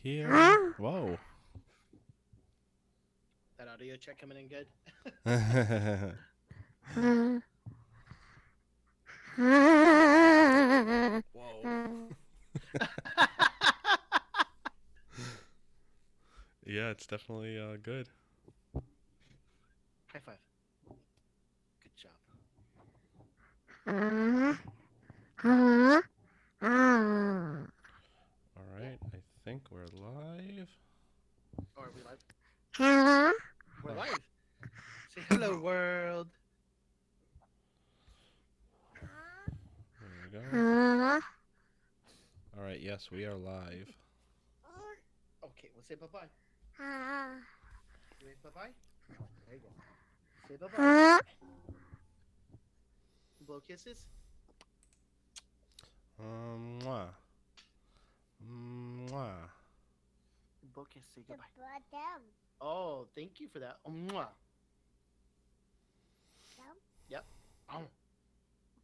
here. Whoa. That audio check coming in good? Whoa. Yeah, it's definitely good. High five. Good job. All right, I think we're live. Oh, are we live? We're Oh, live. Say hello, world. there we go. All right, yes, we are live. Okay, we'll say bye bye. Say bye bye. There you go. Say bye bye. Blow kisses. Mwah. Mwah. Blow kiss. Say goodbye. Oh, thank you for that. Mwah. Yep. Oh.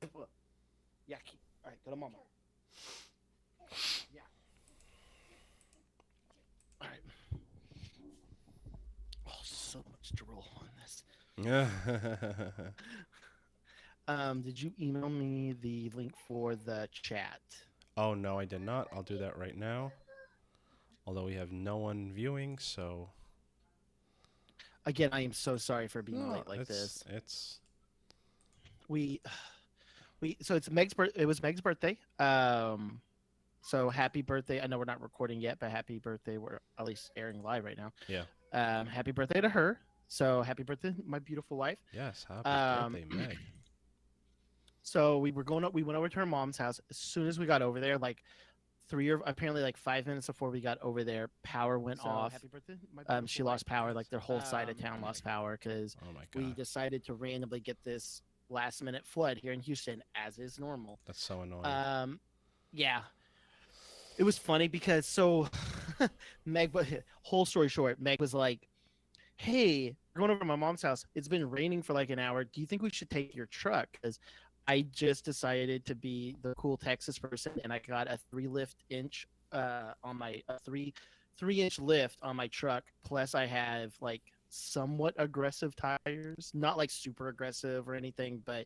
Yucky. All right, go to mama. Yeah. All right. Oh, so much drool on this. Did you email me the link for the chat? Oh, no, I did not. I'll do that right now. Although we have no one viewing, so... Again, I am so sorry for being No, late like this. it's... We so it's Meg's it was Meg's birthday. So happy birthday. I know we're not recording yet, but happy birthday. We're at least airing live right now. Yeah. Happy birthday to her. So happy birthday, my beautiful wife. Yes, happy birthday, Meg. So we were going up. We went over to her mom's house. As soon as we got over there, like apparently like 5 minutes before we got over there, power went off. Happy birthday, she lost power. Like their whole side of town lost power because Oh my we god. decided to randomly get this last minute flood here in Houston, as is normal. That's so annoying. Yeah, it was funny because Meg, but whole story short, Meg was like, "Hey, we're going over to my mom's house. It's been raining for like an hour. Do you think we should take your truck? Because I just decided to be the cool Texas person, and I got a 3 inch on my a 3 inch lift on my truck. Plus, I have like somewhat aggressive tires, not like super aggressive or anything, but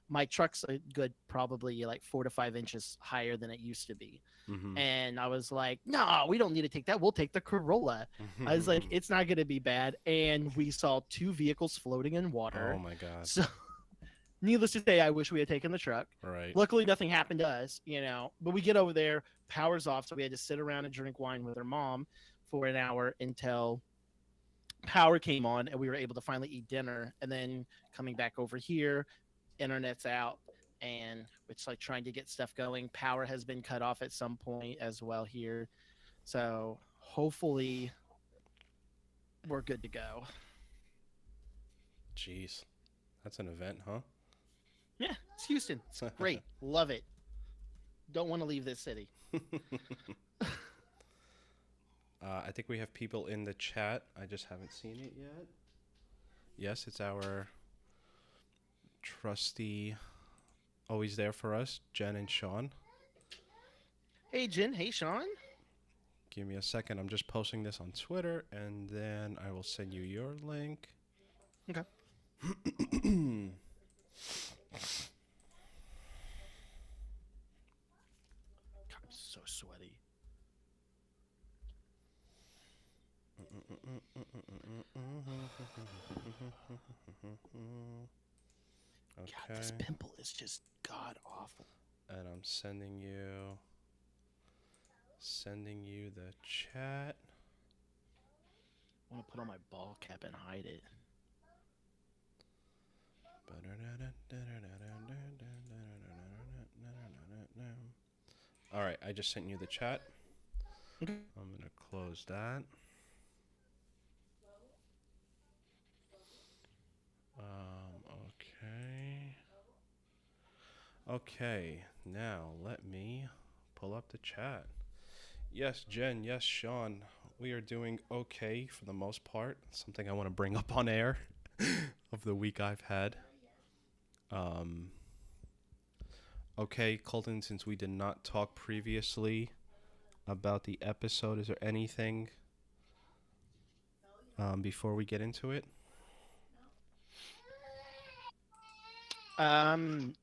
my truck's a good probably like 4 to 5 inches higher than it used to be." Mm-hmm. And I was like, no, we don't need to take that. We'll take the Corolla. I was like, it's not going to be bad. And we saw 2 vehicles floating in Oh water. my god. So, needless to say, I wish we had taken the truck. Right. Luckily, nothing happened to us, But we get over there, power's off. So, we had to sit around and drink wine with her mom for an hour until power came on and we were able to finally eat dinner. And then coming back over here, internet's out, and it's like trying to get stuff going. Power has been cut off at some point as well here. So hopefully we're good to go. Jeez. That's an event, huh? Yeah, it's Houston. It's great. Love it. Don't want to leave this city. I think we have people in the chat. I just haven't seen it yet. Yes, it's our trusty, always there for us, Jen and Sean. Hey, Jen. Hey, Sean. Give me a second. I'm just posting this on Twitter, and then I will send you your link. Okay. God, I'm so sweaty. Okay. God, this pimple is just god awful. And I'm sending you the chat. I want to put on my ball cap and hide it. All right, I just sent you the chat. Okay. I'm going to close that. Okay. Okay, now let me pull up the chat. Yes, Jen. Yes, Sean. We are doing okay for the most part. Something I want to bring up on air of the week I've had. Okay, Colton, since we did not talk previously, about the episode? Is there anything before we get into it? Um,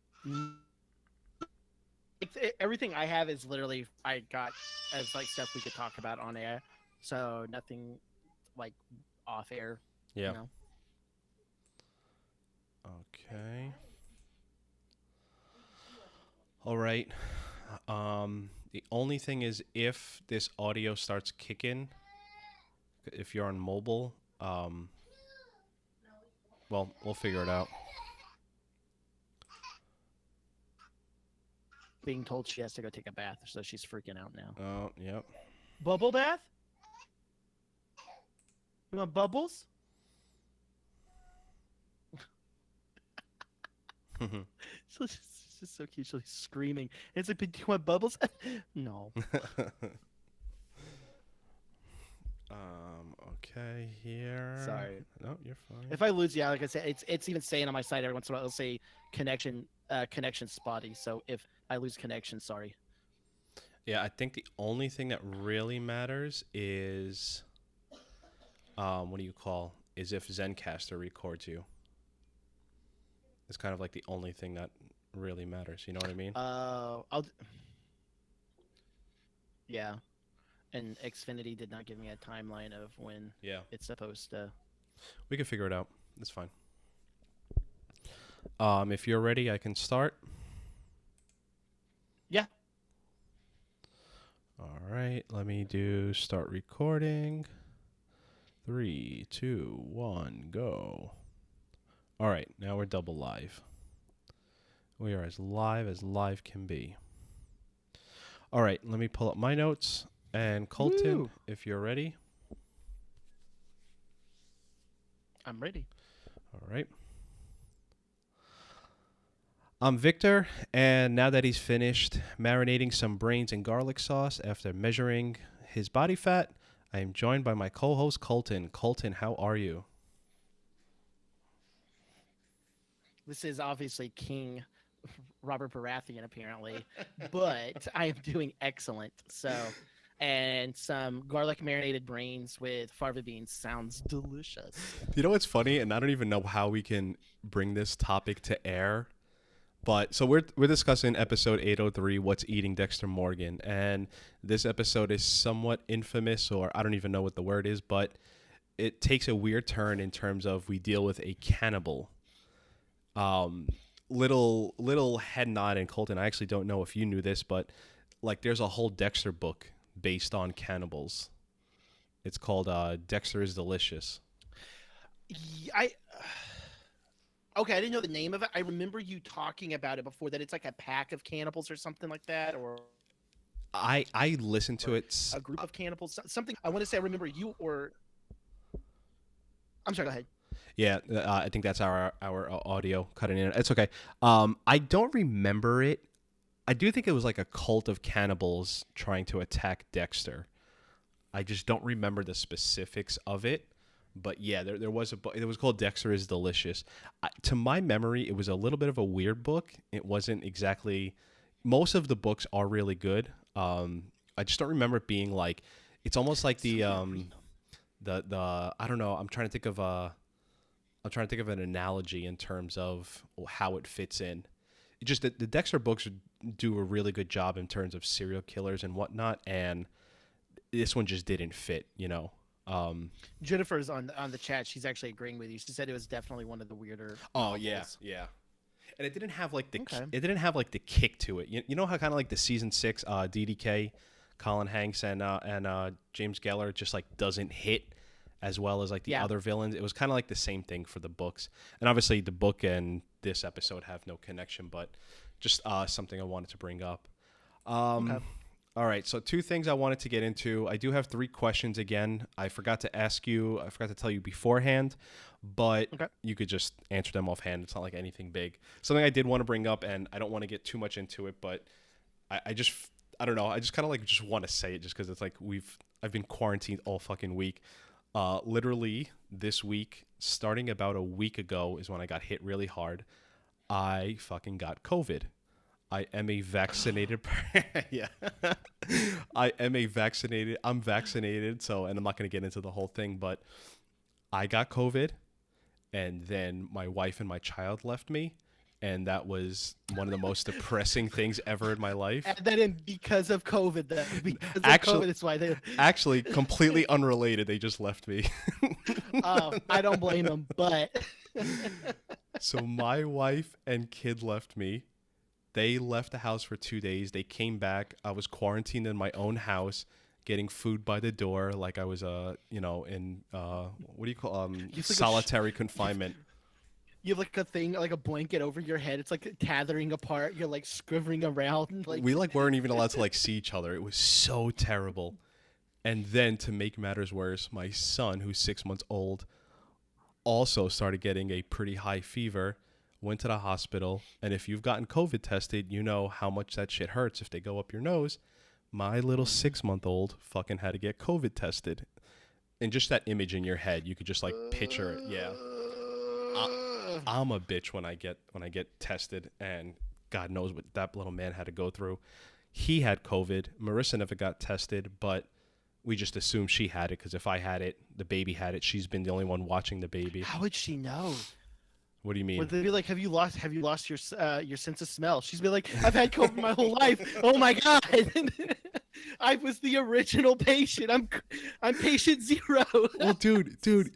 everything I have is literally I got as like stuff we could talk about on air, so nothing like off air. Yeah. You know? Okay. All right. The only thing is if this audio starts kicking, if you're on mobile, well, we'll figure it out. Being told she has to go take a bath, so she's freaking out now. Oh, yep. Bubble bath? You want bubbles? So it's just so cute. She's screaming. It's like, do you want bubbles? No. Okay, here. Sorry. No, you're fine. If I lose, yeah, like I said, it's even saying on my site every once in a while, it'll say connection spotty. So if I lose connection, sorry. Yeah, I think the only thing that really matters is, what do you call, is if Zencaster records you. It's kind of like the only thing that really matters. You know what I mean? Yeah. And Xfinity did not give me a timeline of when it's supposed to. We can figure it out. It's fine. If you're ready, I can start. Yeah. All right. Let me do start recording. 3, 2, 1, go. All right. Now we're double live. We are as live can be. All right. Let me pull up my notes. And Colton, Woo! if you're ready. I'm ready. All right. I'm Victor, and now that he's finished marinating some brains in garlic sauce after measuring his body fat, I am joined by my co-host Colton. Colton, how are you? This is obviously King Robert Baratheon, apparently, but I am doing excellent. So, and some garlic marinated brains with fava beans sounds delicious. You know what's funny, and I don't even know how we can bring this topic to air. But so we're discussing episode 803, What's Eating Dexter Morgan, and this episode is somewhat infamous, or I don't even know what the word is, but it takes a weird turn in terms of we deal with a cannibal. Little head nod, and Colton, I actually don't know if you knew this, but like there's a whole Dexter book based on cannibals. It's called Dexter is Delicious. Okay, I didn't know the name of it. I remember you talking about it before, that it's like a pack of cannibals or something like that, or I listened to it. a group of cannibals. Something I want to say. I remember you or. I'm sorry. Go ahead. Yeah, I think that's our audio cutting in. It's okay. I don't remember it. I do think it was like a cult of cannibals trying to attack Dexter. I just don't remember the specifics of it. But yeah, there was a book. It was called Dexter is Delicious. To my memory, it was a little bit of a weird book. It wasn't exactly. Most of the books are really good. I just don't remember it being like. It's almost like the I don't know. I'm trying to think of an analogy in terms of how it fits in. Just the Dexter books do a really good job in terms of serial killers and whatnot, and this one just didn't fit, you know. Jennifer's on the chat. She's actually agreeing with you. She said it was definitely one of the weirder. Oh novels. yeah, and it didn't have like Okay. it didn't have like the kick to it. You know how kind of like the season 6 DDK, Colin Hanks and James Geller just like doesn't hit as well as like the other villains. It was kind of like the same thing for the books, and obviously the book and this episode have no connection, but just something I wanted to bring up. Okay. All right, so 2 things I wanted to get into. I do have 3 questions again. I forgot to tell you beforehand, but you could just answer them offhand. It's not like anything big. Something I did want to bring up, and I don't want to get too much into it, but I don't know. I just kind of like just want to say it just because it's like I've been quarantined all fucking week. Literally this week, starting about a week ago, is when I got hit really hard. I fucking got COVID. I am a vaccinated. Yeah. I am a vaccinated. I'm vaccinated, so and I'm not going to get into the whole thing, but I got COVID, and then my wife and my child left me, and that was one of the most depressing things ever in my life. And then because of COVID, though, because of Actually, COVID, that's why they. actually, completely unrelated. They just left me. I don't blame them, but So my wife and kid left me. They left the house for 2 days. They came back. I was quarantined in my own house, getting food by the door, like I was in what do you call like solitary confinement. you have like a thing, like a blanket over your head. It's like tethering apart. You're like squivering around, like We weren't even allowed to see each other. It was so terrible. And then to make matters worse, my son, who's 6 months old, also started getting a pretty high fever, went to the hospital, and if you've gotten COVID tested, you know how much that shit hurts if they go up your nose. My little 6-month-old fucking had to get COVID tested. And just that image in your head, you could just picture it. Yeah. I'm a bitch when I get tested, and God knows what that little man had to go through. He had COVID. Marissa never got tested, but we just assumed she had it because if I had it, the baby had it. She's been the only one watching the baby. How would she know? What do you mean? Would they be like, have you lost your sense of smell? She's be like, I've had COVID my whole life. Oh my god, I was the original patient. I'm patient zero. Well, dude, you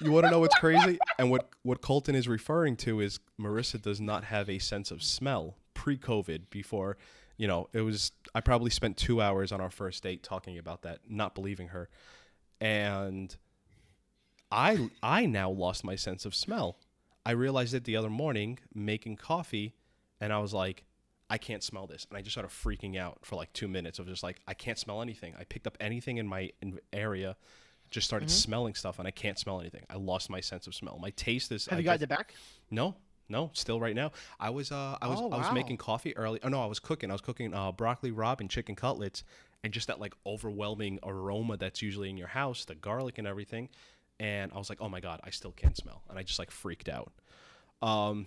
want to know what's crazy? And what Colton is referring to is Marissa does not have a sense of smell pre-COVID. Before, it was. I probably spent 2 hours on our first date talking about that, not believing her, and I now lost my sense of smell. I realized it the other morning making coffee, and I was like, I can't smell this. And I just started freaking out for 2 minutes of just I can't smell anything. I picked up anything in my area, just started smelling stuff, and I can't smell anything. I lost my sense of smell. My taste is. Have you gotten it back? No, still right now. I was making coffee early. Oh no, I was cooking. Broccoli rabe and chicken cutlets, and just that overwhelming aroma that's usually in your house, the garlic and everything. And I was like, oh my God, I still can't smell. And I just freaked out. So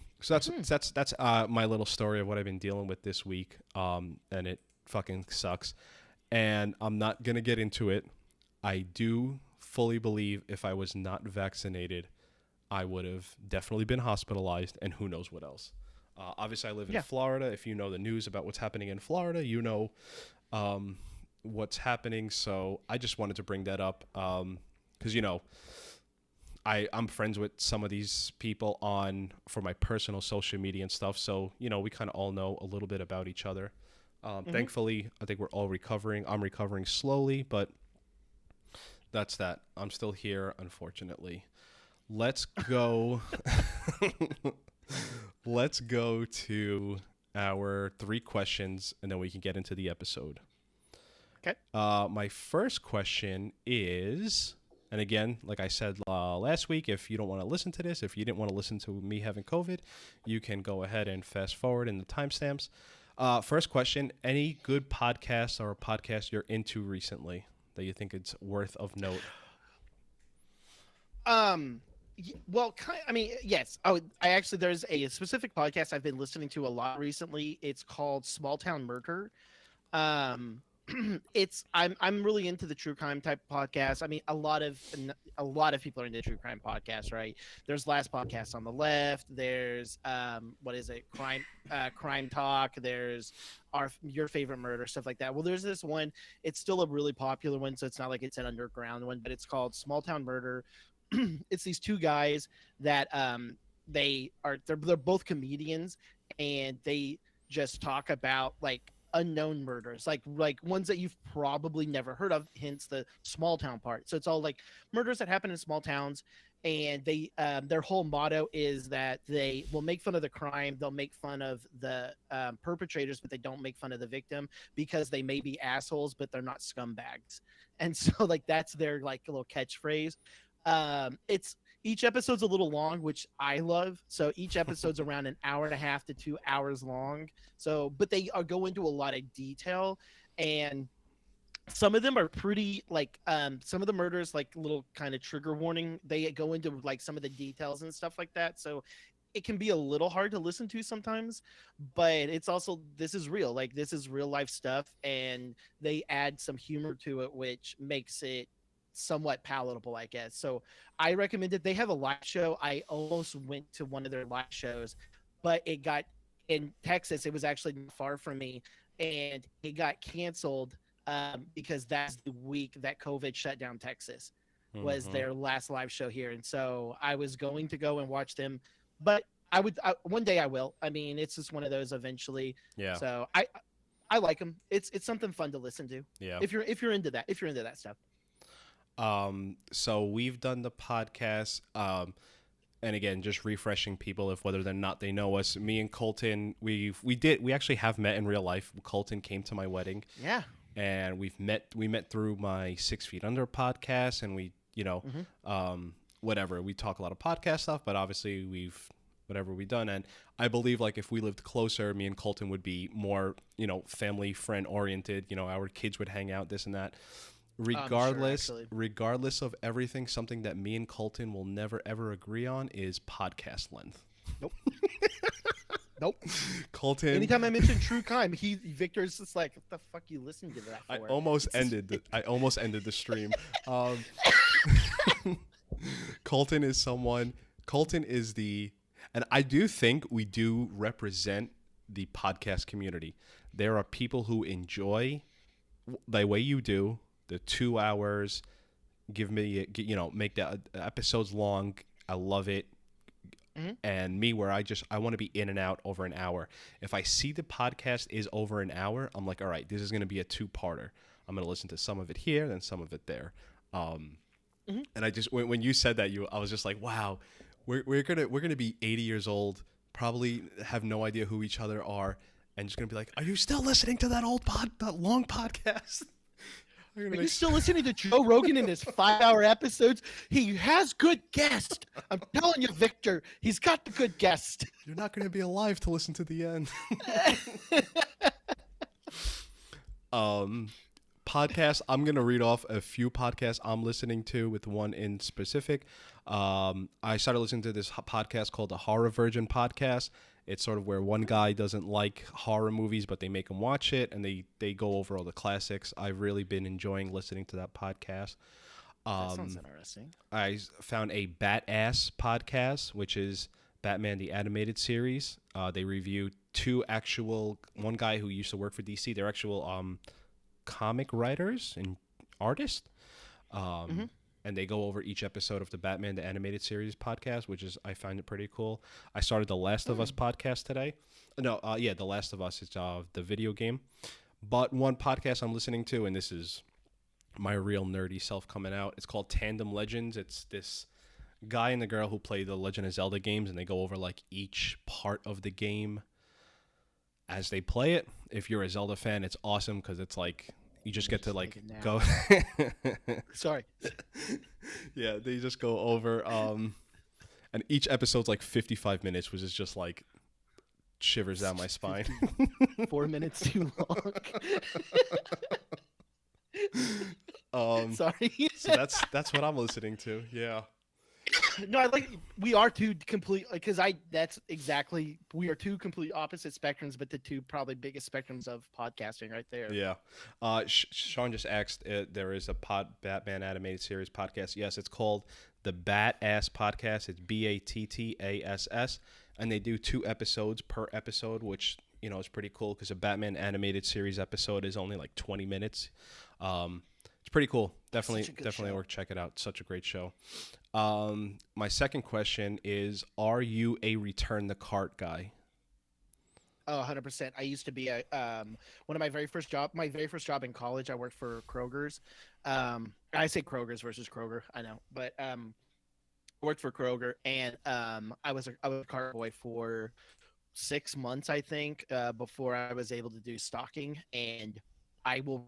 that's my little story of what I've been dealing with this week. And it fucking sucks. And I'm not going to get into it. I do fully believe if I was not vaccinated, I would have definitely been hospitalized and who knows what else. Obviously, I live in Florida. If you know the news about what's happening in Florida, you know what's happening. So I just wanted to bring that up because, I'm friends with some of these people for my personal social media and stuff. So, we kind of all know a little bit about each other. Thankfully, I think we're all recovering. I'm recovering slowly, but that's that. I'm still here, unfortunately. Let's go. Let's go to our 3 questions, and then we can get into the episode. Okay. My first question is... And again, like I said last week, if you don't want to listen to this, if you didn't want to listen to me having COVID, you can go ahead and fast forward in the timestamps. First question, any good podcasts or a podcast you're into recently that you think it's worth of note? Yes. Oh, there's a specific podcast I've been listening to a lot recently. It's called Small Town Murder. I'm really into the true crime type of podcast. I mean, a lot of people are into true crime podcasts, right? There's Last Podcast on the Left. There's Crime Talk. There's Your Favorite Murder, stuff like that. Well, there's this one. It's still a really popular one, so it's not like it's an underground one, but it's called Small Town Murder. It's these 2 guys that they're both comedians, and they just talk about unknown murders, like ones that you've probably never heard of, hence the small town part. So it's all murders that happen in small towns, and they their whole motto is that they will make fun of the crime, they'll make fun of the perpetrators, but they don't make fun of the victim because they may be assholes, but they're not scumbags. And so that's their little catchphrase. It's each episode's a little long, which I love. So each episode's around an hour and a half to 2 hours long. So, but they go into a lot of detail, and some of them are pretty some of the murders little kind of trigger warning. They go into some of the details and stuff like that. So it can be a little hard to listen to sometimes, but it's also, this is real. Like, this is real life stuff, and they add some humor to it, which makes it somewhat palatable, I guess. So I recommend it. They have a live show. I almost went to one of their live shows, but it got in Texas. It was actually not far from me, and it got canceled because that's the week that COVID shut down Texas. Was Mm-hmm. their last live show here, and so I was going to go and watch them, but one day I will. I mean, it's just one of those eventually. Yeah. So I like them. It's something fun to listen to Yeah. if you're into that, if you're into that stuff. So we've done the podcast. And again, just refreshing people if whether or not they know us. Me and Colton, we actually have met in real life. Colton came to my wedding. Yeah. And we met through my 6 Feet Under podcast, and we, whatever, we talk a lot of podcast stuff, but obviously whatever we've done. And I believe, like, if we lived closer, me and Colton would be more, family friend oriented, our kids would hang out, this and that. Regardless of everything, something that me and Colton will never ever agree on is podcast length. Nope. Nope. Colton. Anytime I mention true crime, Victor's just like, "What the fuck you listening to that for?" I almost ended the stream. Colton is and I do think we do represent the podcast community. There are people who enjoy the way you do the 2 hours. Make the episodes long. I love it. Mm-hmm. And me, where I want to be in and out over an hour. If I see the podcast is over an hour, I'm like, all right, this is going to be a 2-parter. I'm going to listen to some of it here, then some of it there. Mm-hmm. And I just when you said that, I was just like, wow, we're gonna be 80 years old, probably have no idea who each other are, and just gonna be like, are you still listening to that long podcast? Are you still listening to Joe Rogan in his 5-hour episodes? He has good guests. I'm telling you, Victor, he's got the good guest. You're not going to be alive to listen to the end. Podcasts. I'm going to read off a few podcasts I'm listening to with one in specific. I started listening to this podcast called the Horror Virgin Podcast. It's sort of where one guy doesn't like horror movies, but they make him watch it, and they go over all the classics. I've really been enjoying listening to that podcast. That sounds interesting. I found a Bat-Ass podcast, which is Batman the Animated Series. They review one guy who used to work for DC. They're actual comic writers and artists. And they go over each episode of the Batman the Animated Series podcast, I find it pretty cool. I started the Last of Us podcast today. No, The Last of Us is the video game. But one podcast I'm listening to, and this is my real nerdy self coming out, it's called Tandem Legends. It's this guy and the girl who play the Legend of Zelda games, and they go over like each part of the game as they play it. If you're a Zelda fan, it's awesome because it's like you just get to like go. Sorry. Yeah, they just go over, and each episode's like 55 minutes, which is just like shivers down my spine. 4 minutes too long. Sorry. So that's what I'm listening to. Yeah. No, I like. We are two complete, because we are two complete opposite spectrums, but the two probably biggest spectrums of podcasting right there. Yeah. Sean just asked, there is a Batman animated series podcast. Yes, it's called the Bat-Ass Podcast. It's Battass, and they do 2 episodes per episode, which is pretty cool because a Batman animated series episode is only like 20 minutes. It's pretty cool. Definitely worth check it out. Such a great show. My second question is, are you a return the cart guy? Oh, 100%. I used to be one of my very first job in college, I worked for Kroger's. I say Kroger's versus Kroger, I know, but I worked for Kroger, and I was a cart boy for 6 months, I think, before I was able to do stocking, and I will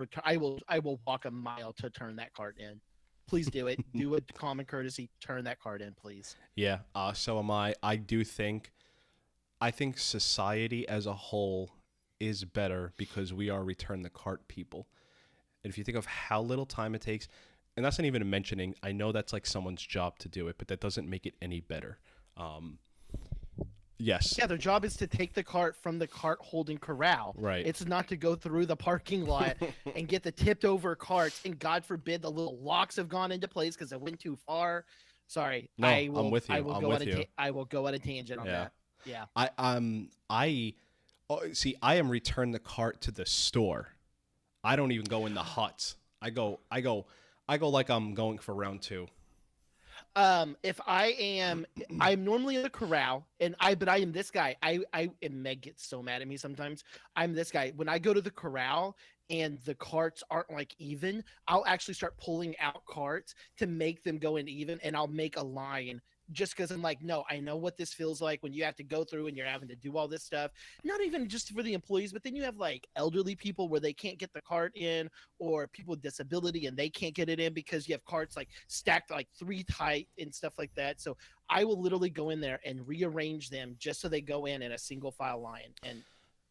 walk a mile to turn that cart in. Please do it. Do a common courtesy. Turn that cart in, please. Yeah. So am I. I think society as a whole is better because we are return the cart people. And if you think of how little time it takes, and that's not even mentioning, I know that's like someone's job to do it, but that doesn't make it any better. Yes. Yeah, their job is to take the cart from the cart holding corral. Right. It's not to go through the parking lot and get the tipped over carts. And God forbid the little locks have gone into place because it went too far. Sorry, No, I'm with I you. will I'm go on with a you. I will go on a tangent on Yeah. that. Yeah. I see. I am return the cart to the store. I don't even go in the huts. I go like I'm going for round two. If I'm normally in the corral, but I am this guy. And Meg gets so mad at me sometimes. I'm this guy. When I go to the corral and the carts aren't like even, I'll actually start pulling out carts to make them go in even, and I'll make a line just because I'm like, no, I know what this feels like when you have to go through and you're having to do all this stuff. Not even just for the employees, but then you have like elderly people where they can't get the cart in, or people with disability and they can't get it in because you have carts like stacked like three tight and stuff like that. So I will literally go in there and rearrange them just so they go in a single file line. And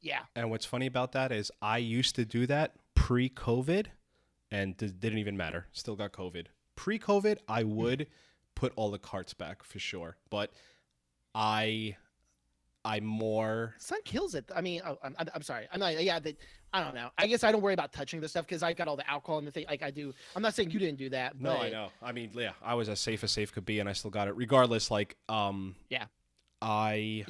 yeah. And what's funny about that is I used to do that pre-COVID, and didn't even matter. Still got COVID. Pre-COVID, I would put all the carts back for sure, but I more. Sun kills it. I mean, I'm sorry. I'm not. Yeah, I don't know. I guess I don't worry about touching the stuff because I got all the alcohol and the thing. Like I do. I'm not saying you didn't do that. No, But I know. I mean, yeah, I was as safe could be, and I still got it. Regardless, like, yeah. I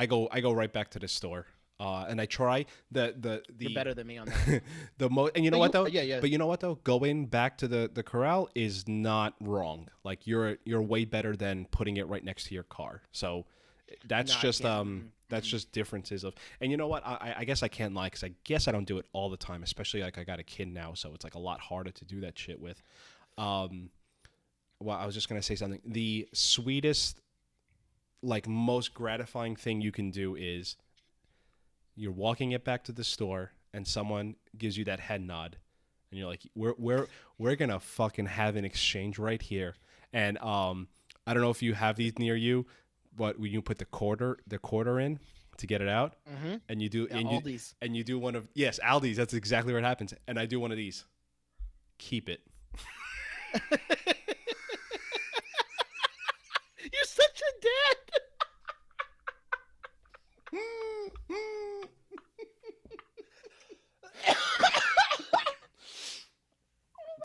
go right back to the store, and I try the You're better than me on that. the and you know what though? Yeah, yeah. But you know what though? Going back to the corral is not wrong. Like you're way better than putting it right next to your car. So that's No, I just can't. that's just differences of. And you know what? I guess I can't lie because I guess I don't do it all the time. Especially like I got a kid now, so it's like a lot harder to do that shit with. Well, I was just gonna say something. The sweetest, like most gratifying thing you can do is you're walking it back to the store and someone gives you that head nod and you're like we're gonna fucking have an exchange right here. And I don't know if you have these near you, but when you put the quarter in to get it out, and you do Aldi's. and you do one of, yes, Aldi's, that's exactly what happens. And I do one of these. Keep it. You're such a dad.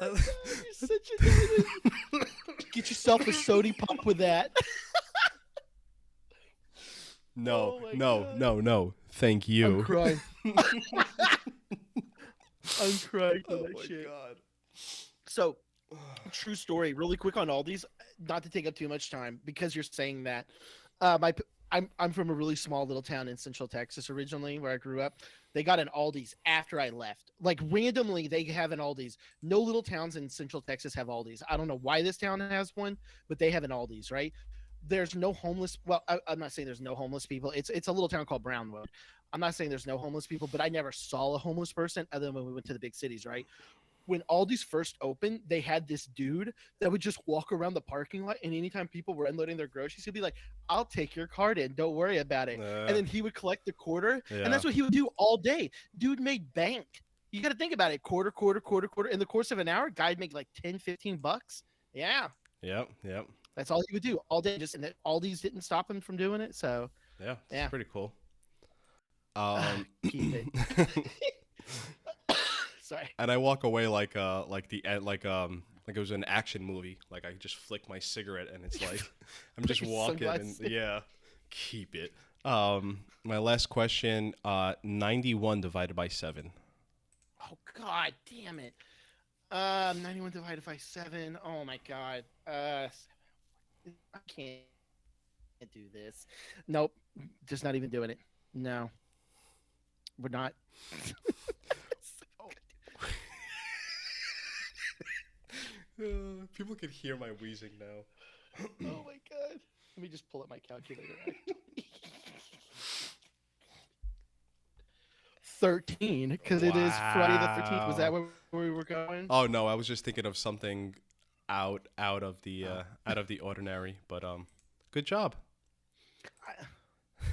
You're such a dad. Get yourself a sody pop with that. No, Oh my no, God. no, no. Thank you. I'm crying. I'm crying for Oh that my shit. God. So, true story, really quick on Aldi's, not to take up too much time because you're saying that. I'm from a really small little town in Central Texas originally, where I grew up. They got an Aldi's after I left. Like randomly, they have an Aldi's. No little towns in Central Texas have Aldi's. I don't know why this town has one, but they have an Aldi's, right? There's no homeless. Well, I'm not saying there's no homeless people. It's a little town called Brownwood. I'm not saying there's no homeless people, but I never saw a homeless person other than when we went to the big cities, right? When Aldi's first opened, they had this dude that would just walk around the parking lot, and anytime people were unloading their groceries, he'd be like, "I'll take your card in, don't worry about it." And then he would collect the quarter, Yeah. and that's what he would do all day. Dude made bank. You got to think about it: quarter. In the course of an hour, guy'd make like 10, $15. Yeah, Yep. that's all he would do all day. And that Aldi's didn't stop him from doing it. So Yeah. It's Yeah. pretty cool. keep it. Sorry. And I walk away like the end, like it was an action movie. Like I just flick my cigarette and it's like I'm just your walking and sunglasses. yeah, keep it. My last question, 91 divided by 7. Oh God, damn it. 91 divided by 7. Oh my God. I can't do this. Nope. Just not even doing it. No. We're not. People can hear my wheezing now. Oh my God. Let me just pull up my calculator. 13, because it is Friday the 13th. Was that where we were going? Oh no, I was just thinking of something out of the ordinary. But good job.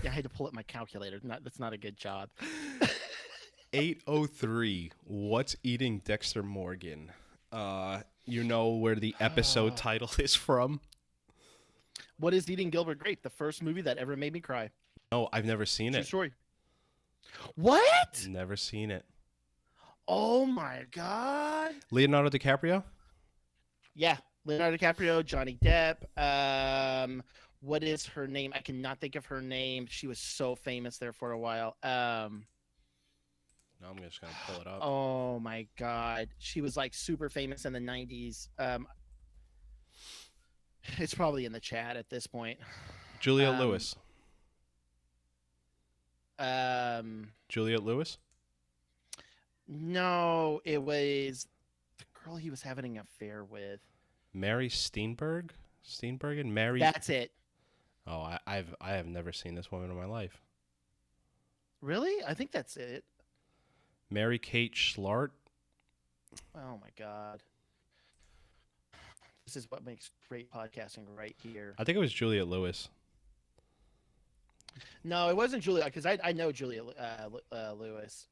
Yeah, I had to pull up my calculator. That's not a good job. 803. What's Eating Dexter Morgan? You know where the episode title is from? What is Eating Gilbert Grape? The first movie that ever made me cry. No, I've never seen True it. story. What? Never seen it. Oh my god. Leonardo DiCaprio? Yeah, Leonardo DiCaprio, Johnny Depp. What is her name? I cannot think of her name. She was so famous there for a while. No, I'm just gonna pull it up. Oh my god, she was like super famous in the '90s. It's probably in the chat at this point. Juliette Um, Lewis. Um, Juliette Lewis? no, it was the girl he was having an affair with. Mary Steenburgen? Steenburgen? Mary. That's it. Oh, I have never seen this woman in my life. Really? I think that's it. Mary Kate Schlart. Oh my god. This is what makes great podcasting right here. I think it was Juliette Lewis. No, it wasn't Julia because I know Julia Lewis.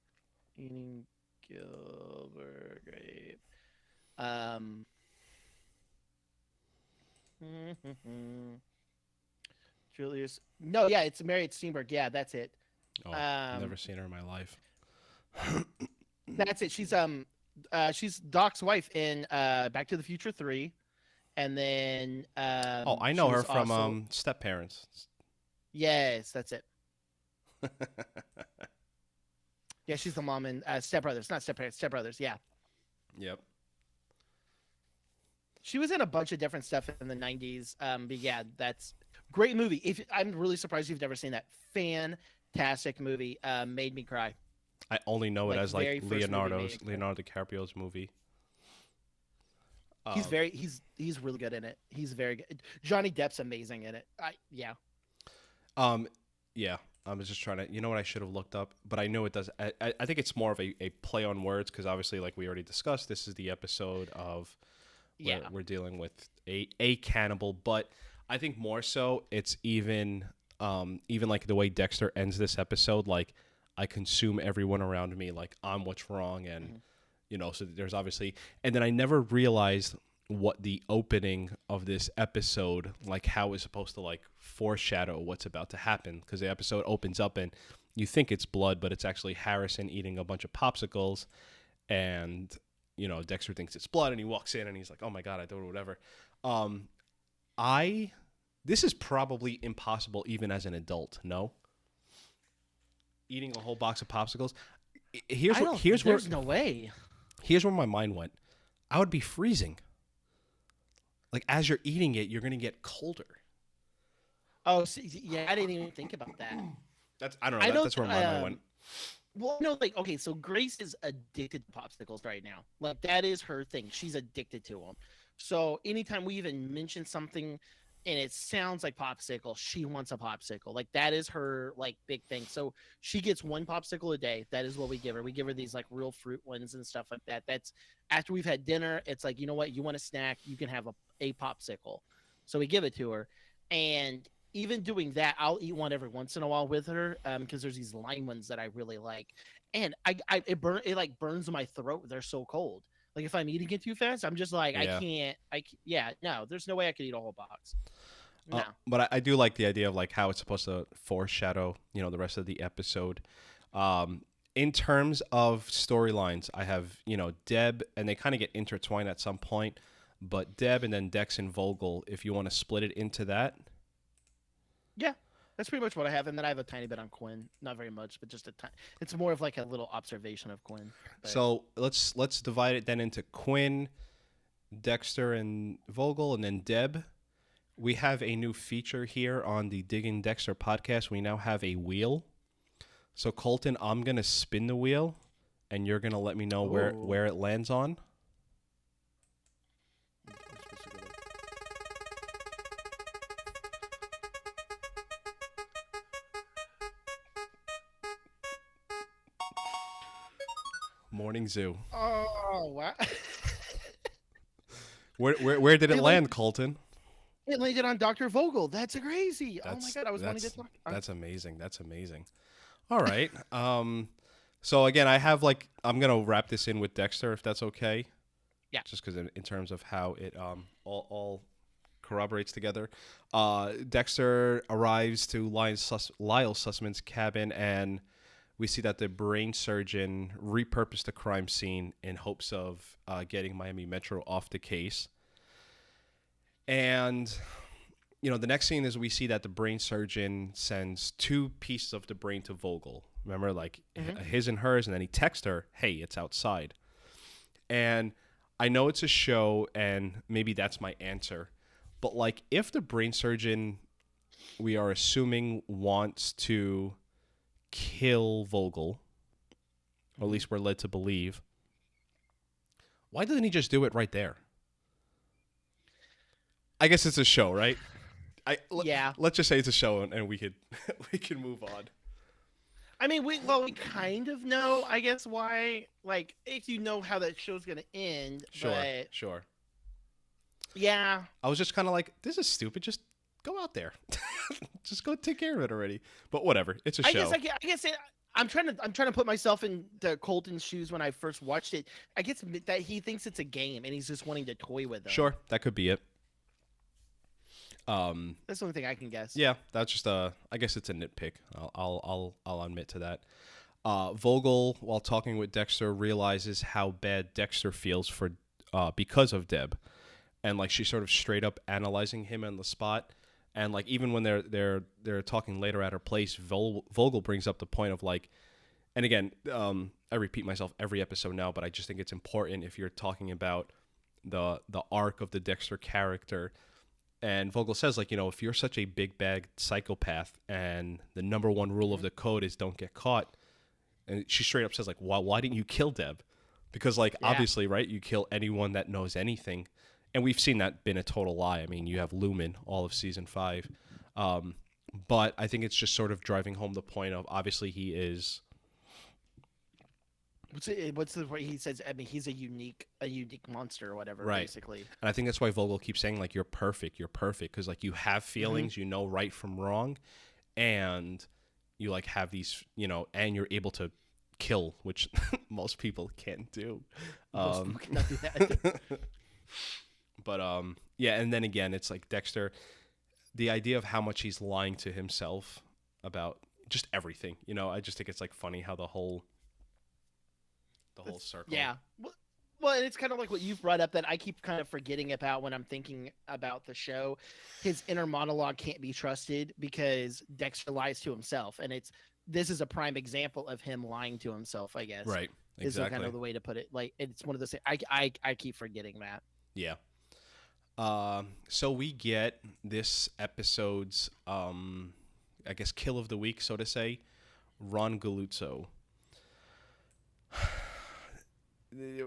Eating Gilbert Grape. Julius. No, yeah, it's Mary Steenburgen. Yeah, that's it. Oh, I've never seen her in my life. That's it. She's Doc's wife in Back to the Future 3, and then Oh, I know her from also... Step Parents. Yes, that's it. Yeah, she's the mom in Step Brothers, not Step Parents, Step Brothers. Yeah. Yep. She was in a bunch of different stuff in the '90s. But yeah, that's great movie. I'm really surprised you've never seen that. Fantastic movie. Made me cry. I only know it as like very first Leonardo movie DiCaprio's movie. He's really good in it. He's very good. Johnny Depp's amazing in it. Yeah. Yeah. I was just trying to, you know what I should have looked up, but I know it does. I think it's more of a play on words because obviously, like we already discussed, this is the episode of where we're dealing with a cannibal, but I think more so it's even like the way Dexter ends this episode, like I consume everyone around me, like I'm what's wrong, and you know, so there's obviously, and then I never realized what the opening of this episode, like how it's supposed to like foreshadow what's about to happen, because the episode opens up and you think it's blood, but it's actually Harrison eating a bunch of popsicles, and you know Dexter thinks it's blood, and he walks in and he's like, "Oh my god, I don't know, whatever." This is probably impossible even as an adult. No, eating a whole box of popsicles. There's no way. Here's where my mind went. I would be freezing. Like as you're eating it, you're gonna get colder. Oh, yeah, I didn't even think about that. I don't know. That's where my mind went. Well, no, like, okay, so Grace is addicted to popsicles right now. Like, that is her thing. She's addicted to them. So anytime we even mention something and it sounds like popsicle, she wants a popsicle. Like, that is her, like, big thing. So she gets one popsicle a day. That is what we give her. We give her these, like, real fruit ones and stuff like that. That's after we've had dinner. It's like, you know what? You want a snack? You can have a popsicle. So we give it to her. And even doing that, I'll eat one every once in a while with her because there's these lime ones that I really like, and it like burns my throat. They're so cold. Like if I'm eating it too fast, I'm just like no, there's no way I could eat a whole box. No. But I do like the idea of like how it's supposed to foreshadow, you know, the rest of the episode. In terms of storylines, I have, you know, Deb, and they kind of get intertwined at some point, but Deb and then Dex and Vogel, if you want to split it into that. Yeah, that's pretty much what I have, and then I have a tiny bit on Quinn. Not very much, but just a tiny. It's more of like a little observation of Quinn. But... So let's divide it then into Quinn, Dexter, and Vogel, and then Deb. We have a new feature here on the Digging Dexter podcast. We now have a wheel. So Colton, I'm gonna spin the wheel, and you're gonna let me know where it lands on. Morning Zoo. Oh wow! where did it land, Colton? It landed on Dr. Vogel. That's crazy. Oh my god, I was wanting to talk. That's amazing. That's amazing. All right. So again, I have like I'm gonna wrap this in with Dexter if that's okay. Yeah. Just because in terms of how it all corroborates together. Dexter arrives to Lyle Sussman's cabin, and we see that the brain surgeon repurposed the crime scene in hopes of getting Miami Metro off the case. And, the next scene is we see that the brain surgeon sends 2 pieces of the brain to Vogel. Remember, like his and hers, and then he texts her, hey, it's outside. And I know it's a show, and maybe that's my answer. But, like, if the brain surgeon, we are assuming, wants to kill Vogel, or at least we're led to believe, why doesn't he just do it right there? I guess it's a show, right? Yeah. Let's just say it's a show, and we can move on. I mean, we kind of know, I guess, why. Like, if you know how that show's gonna end. Sure. Yeah. I was just kind of like, this is stupid. Just go out there. Just go take care of it already. But whatever, it's a show. I guess I'm trying to put myself in the Colton's shoes when I first watched it. I guess that he thinks it's a game and he's just wanting to toy with them. Sure, that could be it. That's the only thing I can guess. Yeah, that's just I guess it's a nitpick. I'll admit to that. Vogel, while talking with Dexter, realizes how bad Dexter feels for because of Deb, and like she's sort of straight up analyzing him on the spot. And like even when they're talking later at her place, Vogel brings up the point of like, and again, I repeat myself every episode now, but I just think it's important if you're talking about the arc of the Dexter character. And Vogel says, like, if you're such a big bag psychopath and the number one rule of the code is don't get caught, and she straight up says, like, why didn't you kill Deb? Because, like, obviously, right, you kill anyone that knows anything. And we've seen that been a total lie. I mean, you have Lumen all of season 5. But I think it's just sort of driving home the point of, obviously, he is... What's the he says? I mean, he's a unique monster or whatever, right. Basically. And I think that's why Vogel keeps saying, like, you're perfect, because, like, you have feelings, you know right from wrong, and you, like, have these, and you're able to kill, which most people can't do. Most people cannot do that. But, yeah, and then again, it's like Dexter, the idea of how much he's lying to himself about just everything, I just think it's, like, funny how the whole circle. Yeah. Well, and it's kind of like what you've brought up that I keep kind of forgetting about when I'm thinking about the show. His inner monologue can't be trusted because Dexter lies to himself. And this is a prime example of him lying to himself, I guess. Right. Exactly. Is kind of the way to put it. Like, it's one of those, I keep forgetting that. Yeah. So we get this episode's, I guess, kill of the week, so to say, Ron Galuzzo.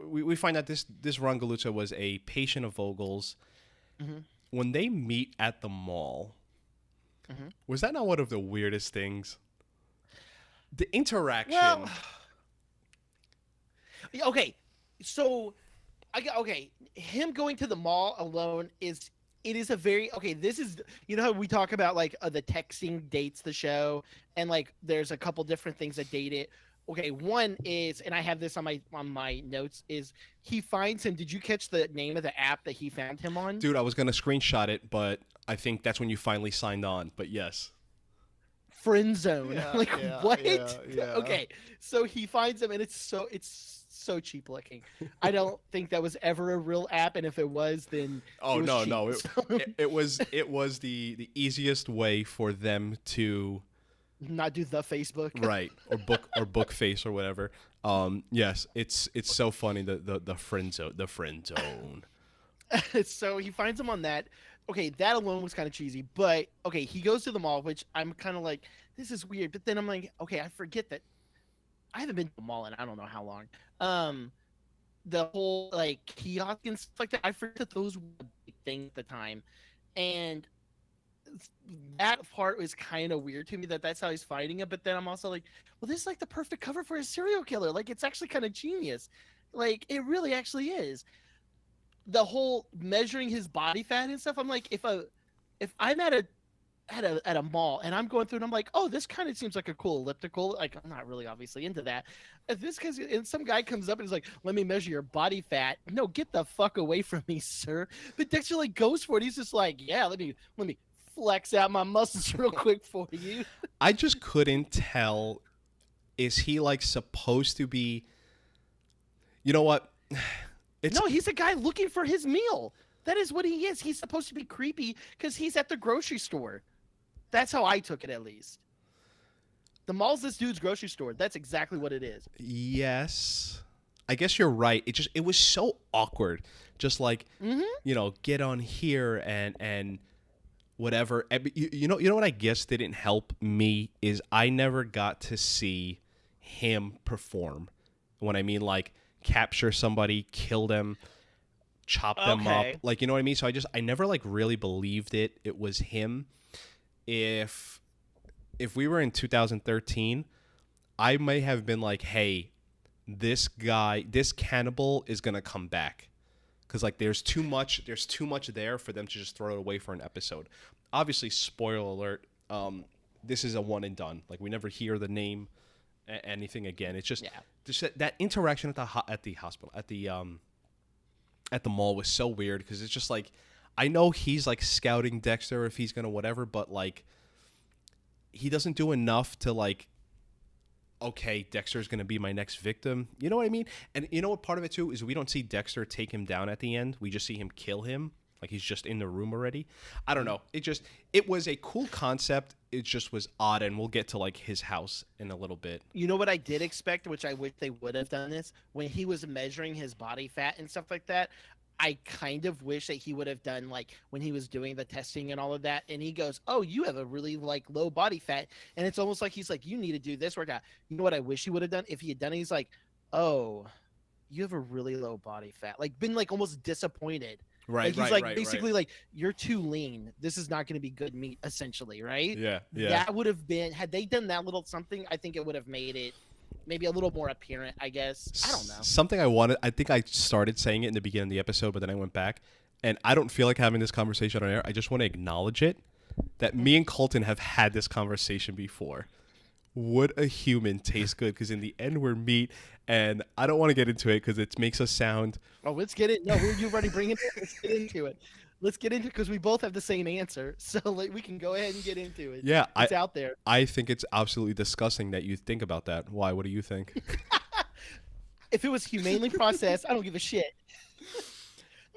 We find out this Ron Galuzzo was a patient of Vogel's. Mm-hmm. When they meet at the mall, was that not one of the weirdest things? The interaction. Well, okay, so him going to the mall alone is a very this is how we talk about like the texting dates the show, and like there's a couple different things that date it. Okay, one is, and I have this on my notes, is he finds him. Did you catch the name of the app that he found him on? Dude, I was going to screenshot it, but I think that's when you finally signed on. But yes. Friend Zone. Yeah, like, yeah, what? Yeah. Okay, so he finds him, and it's so cheap looking. I don't think that was ever a real app, and if it was, then no. It was the easiest way for them to not do the Facebook, right, or book face or whatever. Yes, it's so funny, the friend zone. So he finds him on that. Okay, that alone was kind of cheesy, but okay, he goes to the mall, which I'm kind of like, this is weird. But then I'm like, okay, I forget that I haven't been to the mall in I don't know how long. The whole like kiosk and stuff like that, I forget that those were a big thing at the time, and that part was kind of weird to me that's how he's fighting it. But then I'm also like, well, this is like the perfect cover for a serial killer. Like, it's actually kind of genius. Like, it really actually is. The whole measuring his body fat and stuff, I'm like, if I'm at at a mall, and I'm going through, and I'm like, oh, this kind of seems like a cool elliptical. Like, I'm not really obviously into that. If this cause and some guy comes up and is like, let me measure your body fat. No, get the fuck away from me, sir. But Dexter like goes for it. He's just like, yeah, let me flex out my muscles real quick for you. I just couldn't tell. Is he like supposed to be? You know what? It's No, he's a guy looking for his meal. That is what he is. He's supposed to be creepy because he's at the grocery store. That's how I took it, at least. The mall's this dude's grocery store. That's exactly what it is. yes. I guess you're right. It was so awkward. Just like get on here and whatever. You know what I guess didn't help me is I never got to see him perform. When I mean like capture somebody, kill them, chop them up, Okay. like you know what I mean. So I never like really believed it was him. If we were in 2013, I may have been like, hey, this cannibal is gonna come back because like there's too much there for them to just throw it away for an episode. Obviously, spoiler alert. This is a one and done. Like we never hear the name anything again. It's just Yeah. that interaction at the hospital at the mall was so weird because it's just like I know he's like scouting Dexter if he's gonna whatever, but like he doesn't do enough to like okay, Dexter's going to be my next victim. You know what I mean? And you know what part of it too is we don't see Dexter take him down at the end. We just see him kill him. Like he's just in the room already. I don't know. It was a cool concept. It just was odd. And we'll get to like his house in a little bit. You know what I did expect, which I wish they would have done this, when he was measuring his body fat and stuff like that. I kind of wish that he would have done like when he was doing the testing and all of that. And he goes, oh, you have a really like low body fat. And it's almost like he's like, you need to do this workout. You know what I wish he would have done? If he had done it, he's like, oh, you have a really low body fat. Like been like almost disappointed. Right, Like he's like basically like, you're too lean. This is not going to be good meat, essentially, right? Yeah. That would have been, had they done that little something, I think it would have made it maybe a little more apparent, I guess. I don't know. Something I think I started saying it in the beginning of the episode, but then I went back. And I don't feel like having this conversation on air. I just want to acknowledge it that me and Colton have had this conversation before. Would a human taste good? Because in the end, we're meat. And I don't want to get into it because it makes us sound. Oh, let's get it. No, you've already bring it. Let's get into it. Let's get into it because we both have the same answer. So like, we can go ahead and get into it. Yeah, it's out there. I think it's absolutely disgusting that you think about that. Why? What do you think? If it was humanely processed, I don't give a shit.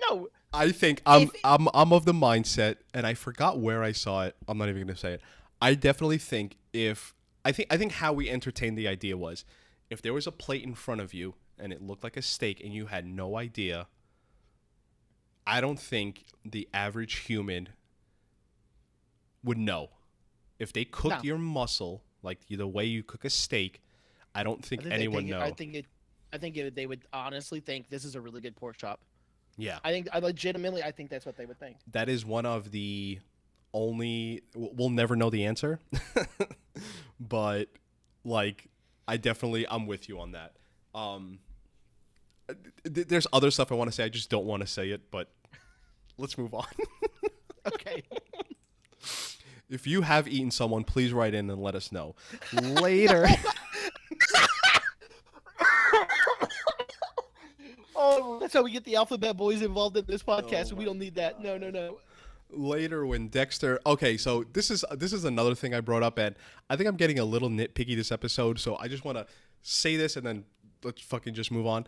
No. I think I'm of the mindset, and I forgot where I saw it. I'm not even going to say it. I definitely think I think how we entertained the idea was if there was a plate in front of you and it looked like a steak and you had no idea, I don't think the average human would know. If they cooked your muscle like the way you cook a steak, I don't think anyone know. I think they would honestly think this is a really good pork chop. Yeah. I think that's what they would think. That is one of the only we'll never know the answer. But like I'm with you on that. There's other stuff I want to say. I just don't want to say it, but let's move on. Okay. If you have eaten someone, please write in and let us know. Later. Oh, that's how we get the alphabet boys involved in this podcast. We don't need that. No. Later when Dexter okay, so this is another thing I brought up, and I think I'm getting a little nitpicky this episode, so I just want to say this and then let's fucking just move on.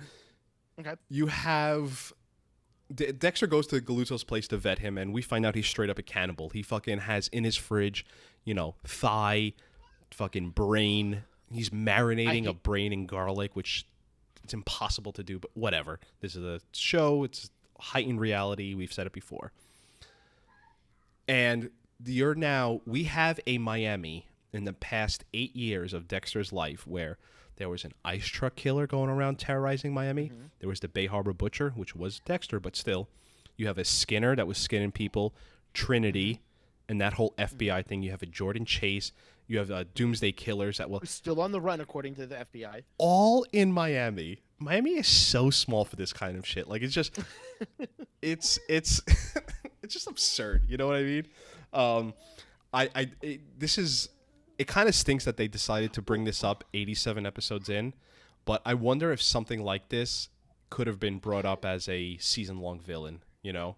Okay. You have Dexter goes to Galuzzo's place to vet him, and we find out he's straight up a cannibal. He fucking has in his fridge, thigh, fucking brain. He's marinating a brain in garlic, which it's impossible to do, but whatever. This is a show. It's heightened reality. We've said it before. And we have a Miami in the past 8 years of Dexter's life where there was an ice truck killer going around terrorizing Miami. Mm-hmm. There was the Bay Harbor Butcher, which was Dexter, but still. You have a Skinner that was skinning people, Trinity, and that whole FBI thing. You have a Jordan Chase. You have Doomsday Killers that will... Still on the run, according to the FBI. All in Miami. Miami is so small for this kind of shit. Like, it's just... it's it's just absurd. You know what I mean? This is, it kind of stinks that they decided to bring this up 87 episodes in, but I wonder if something like this could have been brought up as a season-long villain, you know?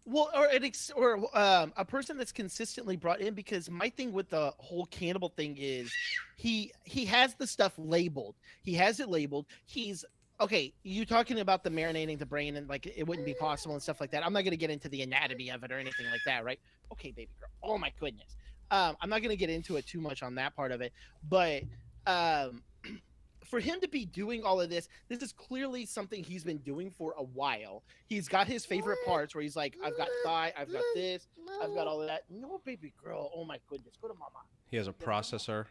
Well, a person that's consistently brought in, because my thing with the whole cannibal thing is he has the stuff labeled. He has it labeled. He's okay. You talking about the marinating the brain and like it wouldn't be possible and stuff like that. I'm not going to get into the anatomy of it or anything like that, right? Okay, baby girl. Oh my goodness. I'm not going to get into it too much on that part of it, but um, for him to be doing all of this is clearly something he's been doing for a while. He's got his favorite parts where he's like, I've got thigh, I've got this, I've got all of that. No, baby girl. Oh my goodness. Go to mama. He has a processor.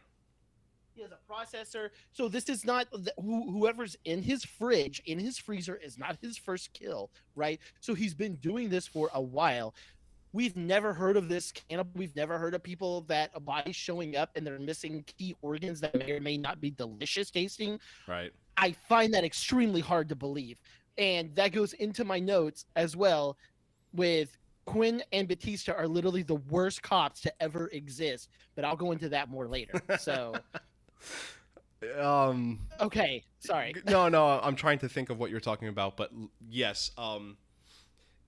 He has a processor. So this is not whoever's in his fridge, in his freezer is not his first kill, right? So he's been doing this for a while. We've never heard of this cannibal. We've never heard of people that a body's showing up and they're missing key organs that may or may not be delicious tasting. Right. I find that extremely hard to believe. And that goes into my notes as well with Quinn and Batista are literally the worst cops to ever exist, but I'll go into that more later. So okay, sorry. No, I'm trying to think of what you're talking about, but yes,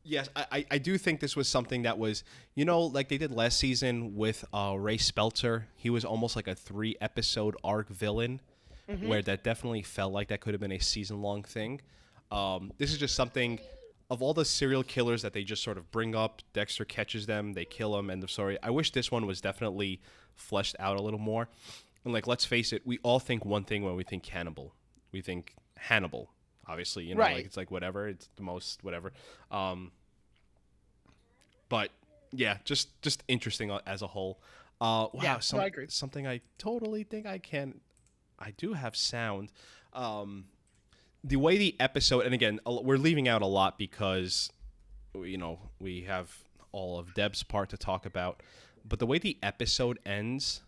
yes, I do think this was something that was, you know, like they did last season with Ray Spelter. He was almost like a 3-episode arc villain, where that definitely felt like that could have been a season-long thing. This is just something, of all the serial killers that they just sort of bring up, Dexter catches them, they kill them, end of story. I wish this one was definitely fleshed out a little more. And like, let's face it, we all think one thing when we think cannibal. We think Hannibal. Obviously, you know, Right. like it's like whatever, it's the most whatever. But yeah, just interesting as a whole. Wow, Yeah, no, I agree. something I totally think I can. I do have sound. The way the episode, and again, we're leaving out a lot because, you know, we have all of Deb's part to talk about. But the way the episode ends,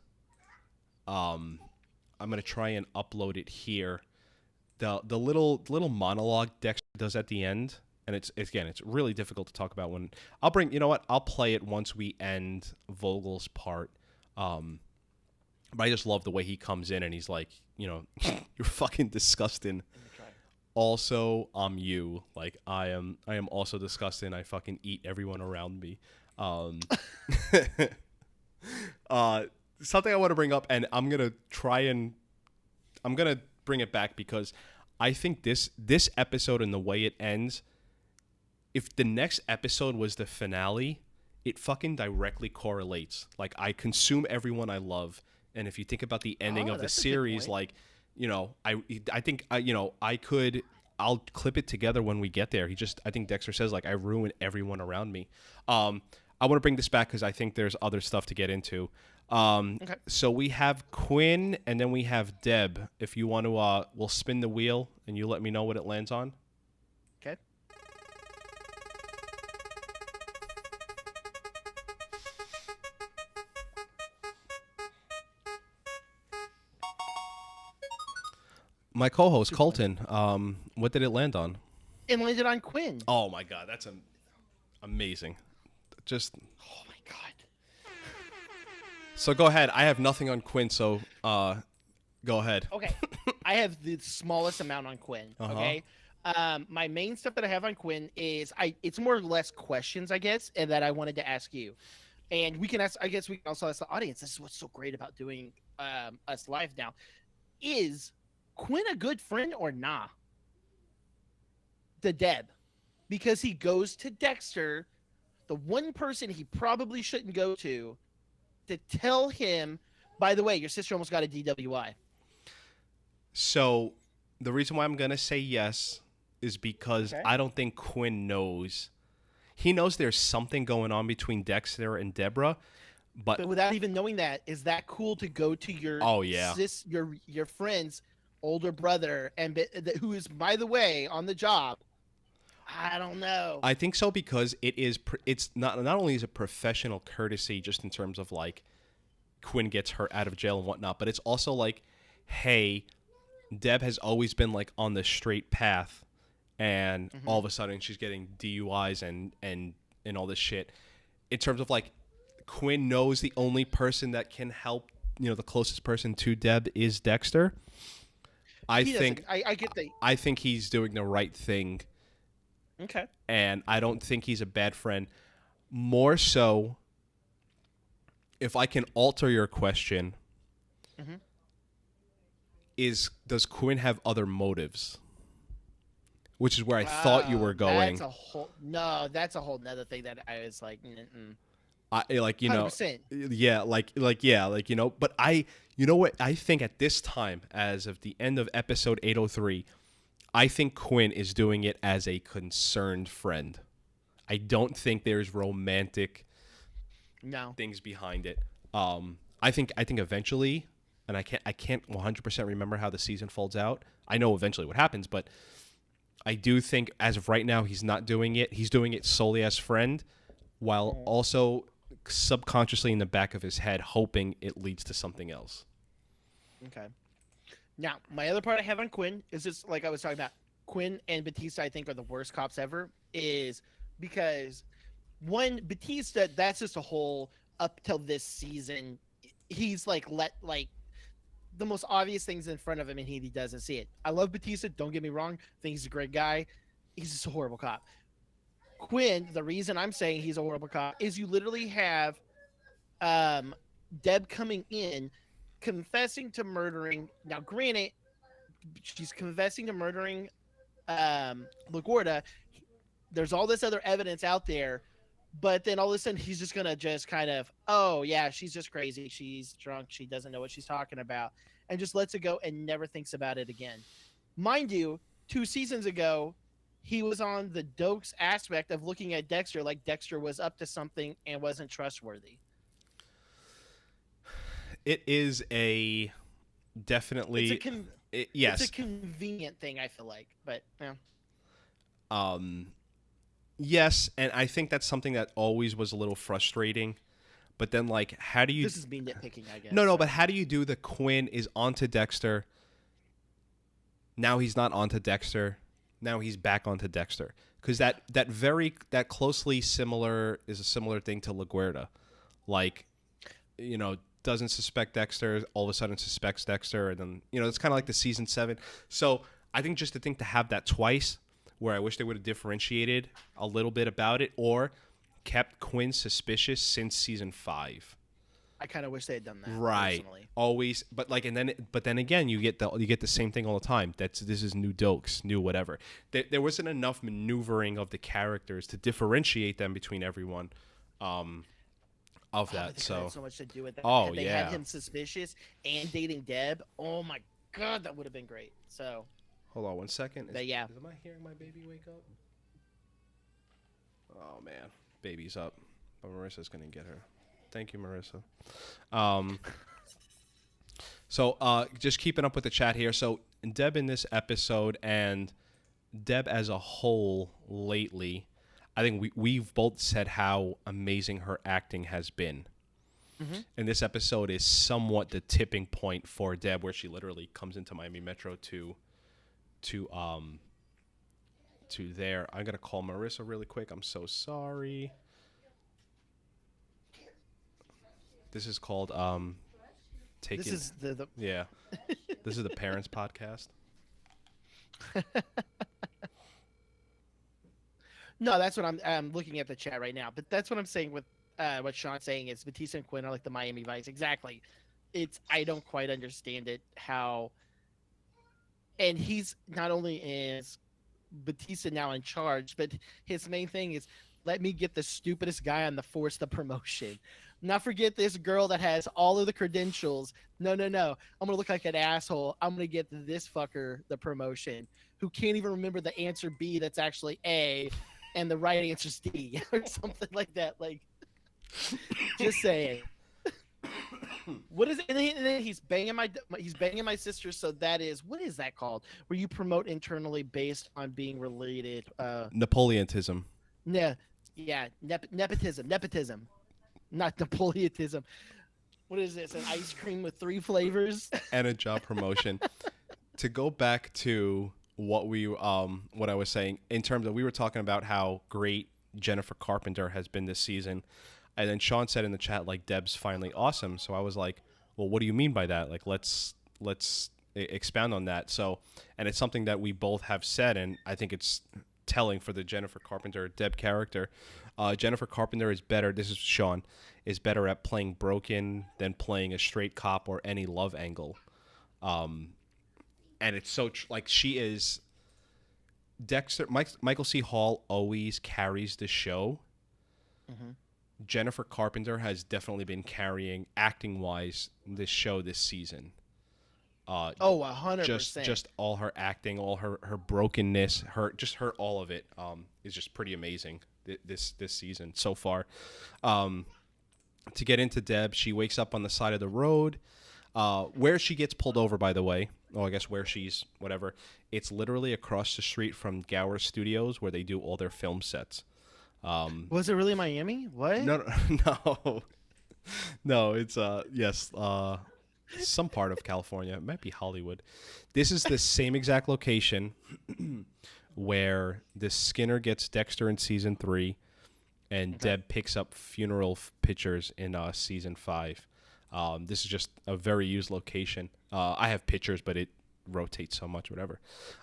I'm gonna try and upload it here. The little monologue Dexter does at the end, and it's really difficult to talk about when I'll bring, you know what, I'll play it once we end Vogel's part. But I just love the way he comes in and he's like, you know, you're fucking disgusting. Also, I'm you. Like I am also disgusting. I fucking eat everyone around me. Something I want to bring up, and I'm gonna bring it back because I think this episode and the way it ends, if the next episode was the finale, it fucking directly correlates. Like, I consume everyone I love, and if you think about the ending of the series, like, you know, I think I'll clip it together when we get there. I think Dexter says, like, I ruin everyone around me. I want to bring this back because I think there's other stuff to get into. Okay. So we have Quinn, and then we have Deb. If you want to, we'll spin the wheel, and you let me know what it lands on. Okay. My co-host, Colton, what did it land on? It landed on Quinn. Oh, my God. That's amazing. Just... Oh, my God. So go ahead. I have nothing on Quinn, so go ahead. Okay. I have the smallest amount on Quinn, okay? My main stuff that I have on Quinn is it's more or less questions, I guess, and that I wanted to ask you. And we can ask, I guess we can also ask the audience. This is what's so great about doing us live now. Is Quinn a good friend or nah? The Deb. Because he goes to Dexter, the one person he probably shouldn't go to tell him, by the way, your sister almost got a DWI. So the reason why I'm going to say yes is because I don't think Quinn knows. He knows there's something going on between Dexter and Deborah, but without even knowing that, is that cool to go to your your friend's older brother and who is, by the way, on the job? I don't know. I think so because it's not only is it professional courtesy just in terms of like Quinn gets her out of jail and whatnot, but it's also like, hey, Deb has always been like on the straight path, and all of a sudden she's getting DUIs and all this shit. In terms of like Quinn knows the only person that can help, the closest person to Deb is Dexter. I get the. I think he's doing the right thing, Okay. and I don't think he's a bad friend. More so, if I can alter your question, Mm-hmm. does Quinn have other motives? Which is where I thought you were going. That's a whole nother thing that I was like, mm-mm. Like, 100%. But what I think at this time, as of the end of episode 803, I think Quinn is doing it as a concerned friend. I don't think there's romantic things behind it. I think eventually, and I can't 100% remember how the season folds out. I know eventually what happens, but I do think as of right now he's not doing it. He's doing it solely as friend, while also subconsciously in the back of his head hoping it leads to something else. Okay. Now, my other part I have on Quinn is just like I was talking about. Quinn and Batista, I think, are the worst cops ever. Is because one, Batista, that's just a whole up till this season. He's like the most obvious things in front of him, and he doesn't see it. I love Batista. Don't get me wrong. I think he's a great guy. He's just a horrible cop. Quinn, the reason I'm saying he's a horrible cop is you literally have Deb coming in, confessing to murdering. Now, granted, she's confessing to murdering LaGuardia. There's all this other evidence out there, but then all of a sudden he's just gonna just kind of, oh yeah, she's just crazy. She's drunk. She doesn't know what she's talking about, and just lets it go and never thinks about it again. Mind you, 2 seasons ago, he was on the Dokes aspect of looking at Dexter like Dexter was up to something and wasn't trustworthy. It is a definitely yes. It's a convenient thing, I feel like, but yeah. Yes, and I think that's something that always was a little frustrating. But then, like, how do you? This is me nitpicking, I guess. No, but how do you do the Quinn is onto Dexter? Now he's not onto Dexter. Now he's back onto Dexter, because that closely similar is a similar thing to LaGuardia, like, doesn't suspect Dexter, all of a sudden suspects Dexter, and then it's kind of like the season 7. So I think just to have that twice, where I wish they would have differentiated a little bit about it, or kept Quinn suspicious since season 5. I kind of wish they had done that. Right. Personally. Always, but then again, you get the same thing all the time. This is new Dokes, new whatever. There wasn't enough maneuvering of the characters to differentiate them between everyone. Of that, so had so much to do with that. Oh, they had him suspicious and dating Deb. Oh my god, that would have been great. So, hold on 1 second. Am I hearing my baby wake up? Oh man, baby's up, but Marissa's gonna get her. Thank you, Marissa. So just keeping up with the chat here. So Deb in this episode and Deb as a whole lately, I think we've both said how amazing her acting has been. Mm-hmm. And this episode is somewhat the tipping point for Deb, where she literally comes into Miami Metro to there. I'm gonna call Marissa really quick. I'm so sorry. This is called taking. This is the yeah. This is the parents podcast. No, that's what I'm looking at the chat right now. But that's what I'm saying with what Sean's saying is Batista and Quinn are like the Miami Vice. Exactly. I don't quite understand it how. And he's not only is Batista now in charge, but his main thing is let me get the stupidest guy on the force the promotion. Not forget this girl that has all of the credentials. No. I'm going to look like an asshole. I'm going to get this fucker the promotion who can't even remember the answer B that's actually A and the right answer is D or something like that. Like, just saying. What is it? And then he's banging my sister. So that is, what is that called? Where you promote internally based on being related. Napoleontism. Yeah. Nepotism. Not Napoleonism. What is this? An ice cream with 3 flavors and a job promotion. To go back to what I was saying in terms of, we were talking about how great Jennifer Carpenter has been this season. And then Sean said in the chat, like, Deb's finally awesome. So I was like, well, what do you mean by that? Like, let's expound on that. So, and it's something that we both have said, and I think it's telling for the Jennifer Carpenter Deb character. Jennifer Carpenter is better. This is Sean, is better at playing broken than playing a straight cop or any love angle. And it's so like she is. Dexter Michael C. Hall always carries the show. Mm-hmm. Jennifer Carpenter has definitely been carrying acting wise this show this season. 100%. Just all her acting, all her brokenness, her all of it is just pretty amazing this season so far. To get into Deb, she wakes up on the side of the road where she gets pulled over, by the way. Oh, I guess where she's whatever. It's literally across the street from Gower Studios where they do all their film sets. Was it really Miami? What? No. It's yes. Some part of California. It might be Hollywood. This is the same exact location where the Skinner gets Dexter in season 3, and Deb picks up funeral pictures in season 5. This is just a very used location. I have pictures, but it rotates so much, whatever.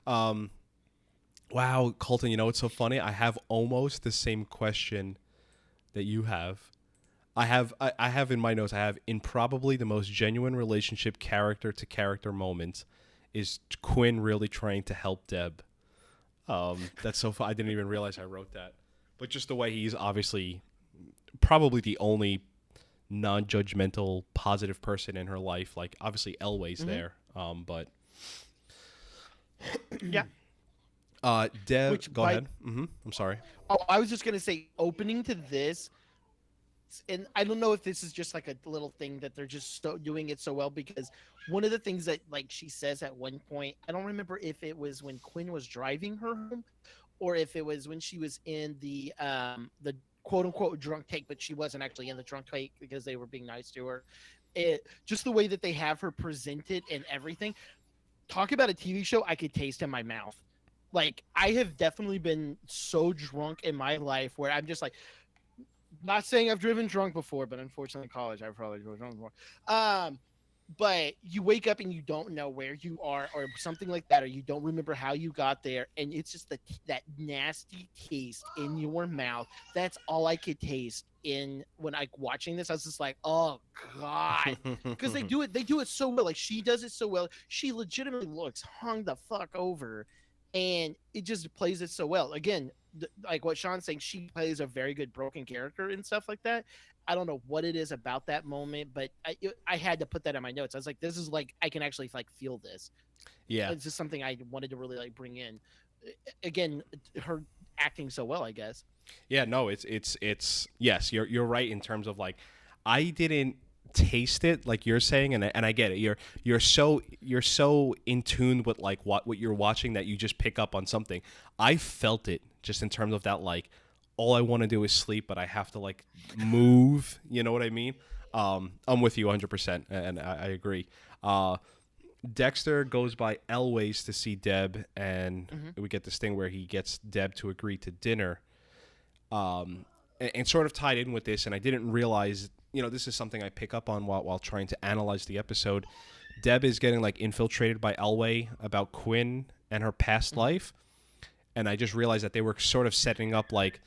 Wow, Colton, you know what's so funny? I have almost the same question that you have. I have in my notes, I have in probably the most genuine relationship character to character moments is Quinn really trying to help Deb. That's so fun. I didn't even realize I wrote that. But just the way he's obviously probably the only non-judgmental positive person in her life. Like obviously Elway's there. But yeah. Deb, go ahead. I'm sorry. Oh, I was just going to say opening to this, and I don't know if this is just like a little thing that they're just doing it so well, because one of the things that like she says at one point, I don't remember if it was when Quinn was driving her home or if it was when she was in the quote unquote drunk take, but she wasn't actually in the drunk take because they were being nice to her. Just the way that they have her presented and everything. Talk about a TV show I could taste in my mouth. Like I have definitely been so drunk in my life where I'm just like, not saying I've driven drunk before, but unfortunately in college I've probably driven drunk before. But you wake up and you don't know where you are or something like that, or you don't remember how you got there, and it's just that nasty taste in your mouth. That's all I could taste in when I watching this. I was just like, oh god, because they do it so well. Like she does it so well. She legitimately looks hung the fuck over, and it just plays it so well. Again, like what Sean's saying, she plays a very good broken character and stuff like that. I don't know what it is about that moment, but I had to put that in my notes. I was like, this is like, I can actually like feel this. Yeah. It's just something I wanted to really like bring in. Again, her acting so well, I guess. Yeah, no, it's yes, you're right in terms of like, I didn't taste it like you're saying, and I get it. You're so in tune with like what you're watching that you just pick up on something. I felt it just in terms of that, like, all I want to do is sleep, but I have to like move. You know what I mean? I'm with you 100%, and I agree. Dexter goes by Elway's to see Deb, and we get this thing where he gets Deb to agree to dinner. And sort of tied in with this, and I didn't realize, you know, this is something I pick up on while trying to analyze the episode. Deb is getting like infiltrated by Elway about Quinn and her past life, and I just realized that they were sort of setting up like,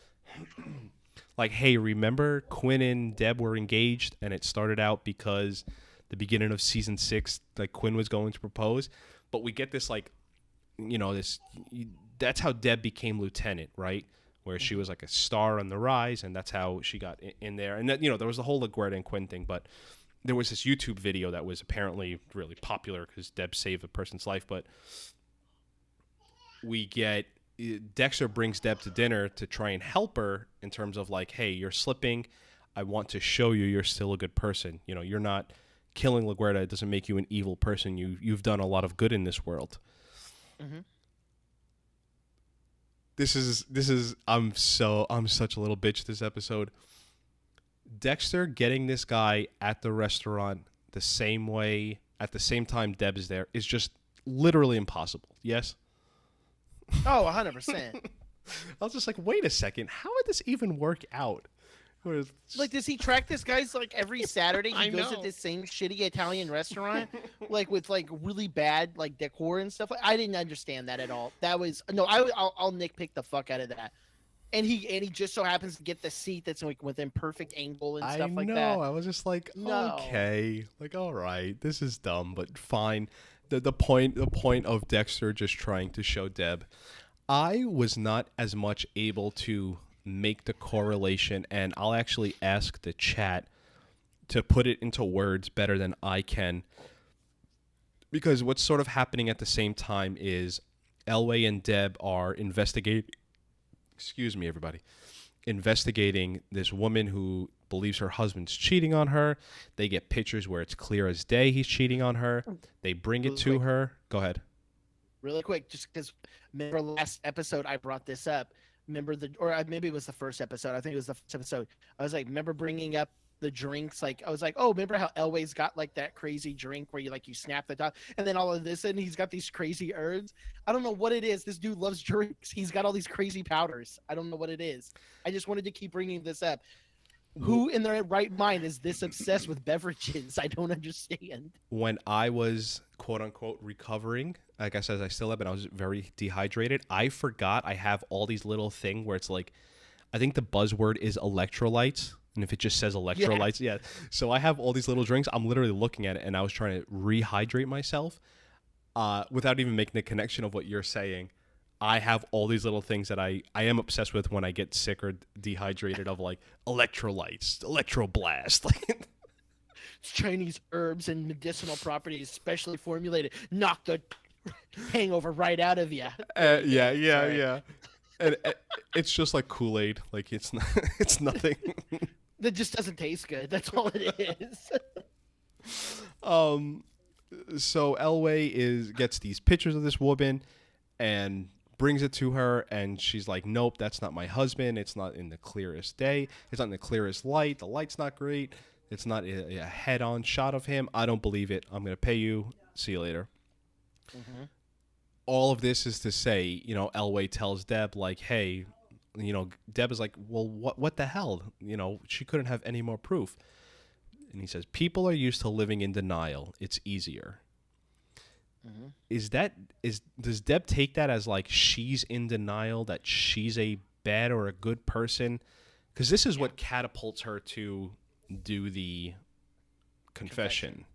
hey, remember Quinn and Deb were engaged, and it started out because the beginning of season 6, like Quinn was going to propose, but we get this like, you know, that's how Deb became lieutenant, right? Where she was like a star on the rise, and that's how she got in there. And that, you know, there was the whole LaGuardia and Quinn thing, but there was this YouTube video that was apparently really popular because Deb saved a person's life. But we get Dexter brings Deb to dinner to try and help her in terms of like, hey, you're slipping. I want to show you you're still a good person. You know, you're not killing LaGuardia. It doesn't make you an evil person. You've done a lot of good in this world. Mm-hmm. This is I'm such a little bitch this episode. Dexter getting this guy at the restaurant the same way at the same time Deb is there is just literally impossible. Yes? Oh, 100%. I was just like, wait a second, how would this even work out? Whereas, Like, does he track this guy's like every Saturday? He I goes to know. this same shitty Italian restaurant, like with like really bad like decor and stuff. I didn't understand that at all. That was no, I'll nitpick the fuck out of that. And he just so happens to get the seat that's like within perfect angle and I stuff like know. that. I was just like, No, okay, like all right, this is dumb, but fine. The point of Dexter just trying to show Deb, I was not as much able to make the correlation, and I'll actually ask the chat to put it into words better than I can, because what's sort of happening at the same time is Elway and Deb are investigating. Excuse me, everybody. Investigating this woman who believes her husband's cheating on her. They get pictures where it's clear as day he's cheating on her. They bring it really to quick, her. Go ahead. really quick, just because remember last episode I brought this up. Remember maybe it was the first episode. I think it was the first episode. I was like, remember bringing up the drinks? Like, I was like, oh, remember how Elway's got like that crazy drink where you snap the top, and then all of this, and he's got these crazy herbs. I don't know what it is. This dude loves drinks. He's got all these crazy powders. I don't know what it is. I just wanted to keep bringing this up. Who in their right mind is this obsessed with beverages? I don't understand. When I was quote unquote recovering, like I said, I still have, and I was very dehydrated. I forgot I have all these little thing where it's like, I think the buzzword is electrolytes. And if it just says electrolytes, yeah. So I have all these little drinks. I'm literally looking at it, and I was trying to rehydrate myself without even making the connection of what you're saying. I have all these little things that I am obsessed with when I get sick or dehydrated, of like electrolytes, electroblast. It's Chinese herbs and medicinal properties, specially formulated, knock the hangover right out of you. Yeah. And it's just like Kool-Aid. Like it's not, it's nothing. That just doesn't taste good. That's all it is. So Elway gets these pictures of this woman and brings it to her, and she's like, nope, that's not my husband. It's not in the clearest day. It's not in the clearest light. The light's not great. It's not a head-on shot of him. I don't believe it. I'm going to pay you. See you later. Mm-hmm. All of this is to say, Elway tells Deb, like, hey, Deb is like, well, what the hell? She couldn't have any more proof. And he says, people are used to living in denial. It's easier. Mm-hmm. Does Deb take that as like she's in denial, that she's a bad or a good person? Because this is what catapults her to do the confession.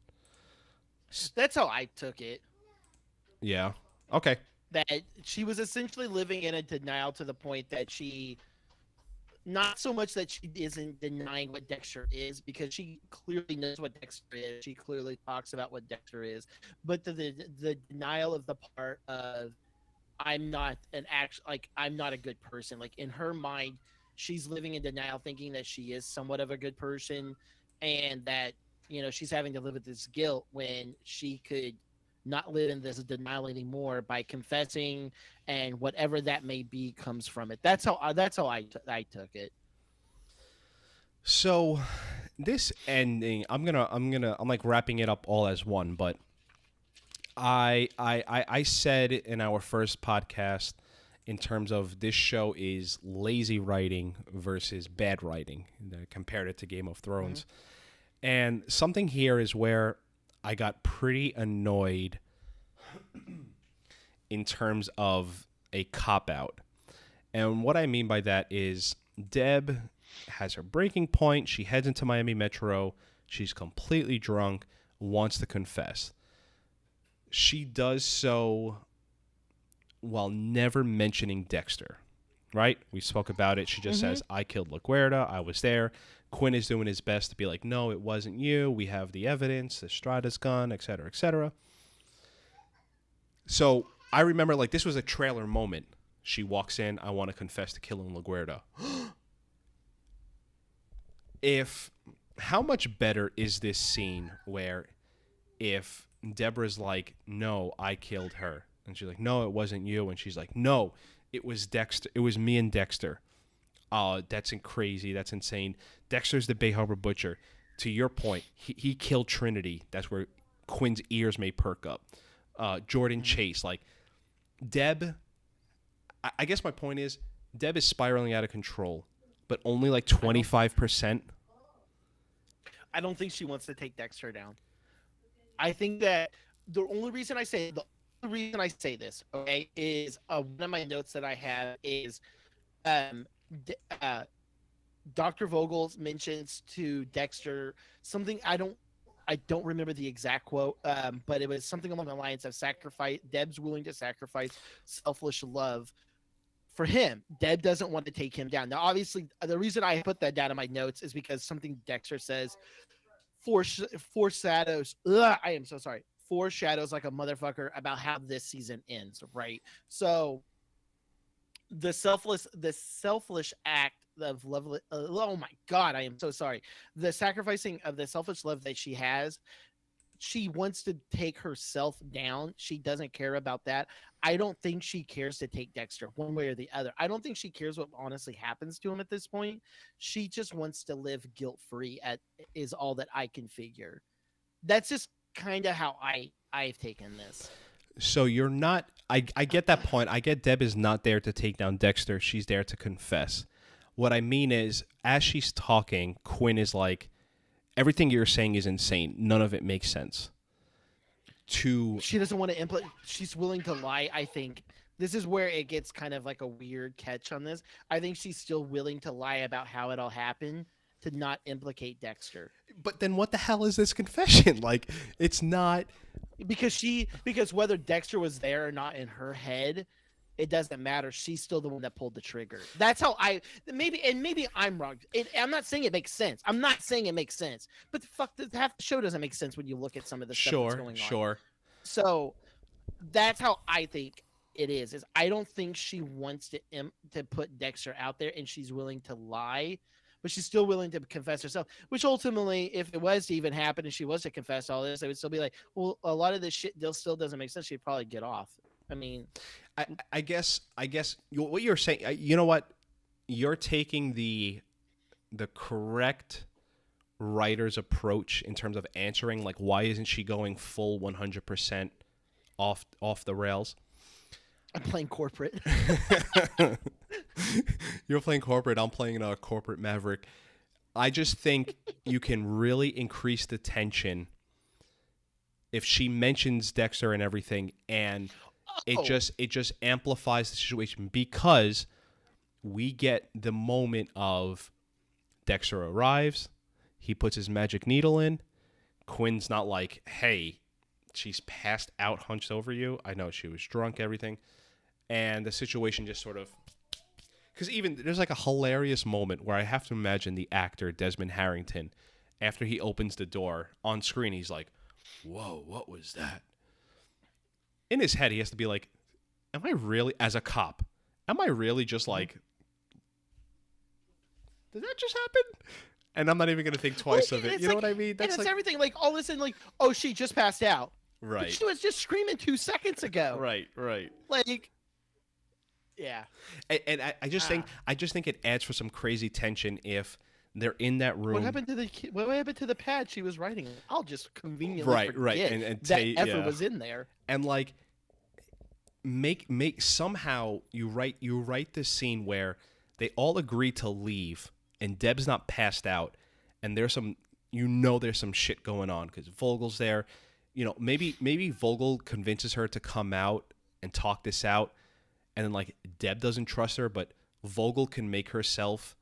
That's how I took it. Yeah. Okay. That she was essentially living in a denial to the point that not so much that she isn't denying what Dexter is, because she clearly knows what Dexter is. She clearly talks about what Dexter is, but the denial of the part of I'm not I'm not a good person. Like, in her mind, she's living in denial, thinking that she is somewhat of a good person, and that she's having to live with this guilt when she could not live in this denial anymore by confessing, and whatever that may be comes from it. That's how I took it. So this ending, I'm like wrapping it up all as one, but I said in our first podcast, in terms of this show is lazy writing versus bad writing, compared it to Game of Thrones. Mm-hmm. And something here is where I got pretty annoyed in terms of a cop-out. And what I mean by that is Deb has her breaking point. She heads into Miami Metro. She's completely drunk, wants to confess. She does so while never mentioning Dexter, right? We spoke about it. She just says, I killed LaGuardia. I was there. Quinn is doing his best to be like, no, it wasn't you. We have the evidence, the Strada's gun, et cetera, et cetera. So I remember, like, this was a trailer moment. She walks in, I want to confess to killing LaGuardia. How much better is this scene where if Deborah's like, no, I killed her. And she's like, no, it wasn't you. And she's like, no, it was Dexter. It was me and Dexter. Oh, that's crazy. That's insane. Dexter's the Bay Harbor Butcher. To your point, he killed Trinity. That's where Quinn's ears may perk up. Jordan Chase. Like, Deb, I guess my point is, Deb is spiraling out of control. but only like 25%. I don't think she wants to take Dexter down. I think that the only reason I say this, okay, is one of my notes that I have is um, D- uh, Dr. Vogel mentions to Dexter something I don't remember the exact quote, but it was something along the lines of sacrifice. Deb's willing to sacrifice selfish love for him. Deb doesn't want to take him down. Now, obviously, the reason I put that down in my notes is because something Dexter says foreshadows. I am so sorry. Foreshadows like a motherfucker about how this season ends. Right. So the selfless act of love. Oh my God, I am so sorry. The sacrificing of the selfish love that she has. She wants to take herself down. She doesn't care about that. I don't think she cares to take Dexter one way or the other. I don't think she cares what honestly happens to him at this point. She just wants to live guilt free. Is all that I can figure. That's just kind of how I've taken this. So you're not. I get that point. I get Deb is not there to take down Dexter. She's there to confess. What I mean is, as she's talking, Quinn is like, everything you're saying is insane. None of it makes sense. She doesn't want to implement. She's willing to lie. I think this is where it gets kind of like a weird catch on this. I think she's still willing to lie about how it all happened to not implicate Dexter. But then what the hell is this confession? Like, it's not because whether Dexter was there or not in her head, it doesn't matter. She's still the one that pulled the trigger. That's how maybe I'm wrong. I'm not saying it makes sense. I'm not saying it makes sense. But half the show doesn't make sense when you look at some of the stuff that's going on. Sure. So that's how I think it is I don't think she wants to put Dexter out there, and she's willing to lie, but she's still willing to confess herself, which ultimately, if it was to even happen and she was to confess all this, I would still be like, well, a lot of this shit still doesn't make sense. She'd probably get off. I mean, I guess what you're saying, you know what? You're taking the correct writer's approach in terms of answering, like, why isn't she going full 100% off the rails? I'm playing corporate. You're playing corporate. I'm playing a corporate maverick. I just think you can really increase the tension if she mentions Dexter and everything, and it just amplifies the situation, because we get the moment of Dexter arrives, he puts his magic needle in. Quinn's not like, hey, she's passed out, hunched over you. I know she was drunk, everything. And the situation just sort of... Because even there's like a hilarious moment where I have to imagine the actor, Desmond Harrington, after he opens the door on screen, he's like, whoa, what was that? In his head, he has to be like, am I really, as a cop, am I really just like, did that just happen? And I'm not even going to think twice of it. You know what I mean? That's like everything. Like, all of a sudden, like, oh, she just passed out. Right. But she was just screaming 2 seconds ago. Right. Like, yeah. And I just think it adds for some crazy tension if they're in that room. What happened to the pad she was writing? I'll just conveniently forget and that effort was in there. And like, make somehow you write this scene where they all agree to leave and Deb's not passed out, and there's some shit going on because Vogel's there. You know, maybe Vogel convinces her to come out and talk this out, and then like Deb doesn't trust her, but Vogel can make herself.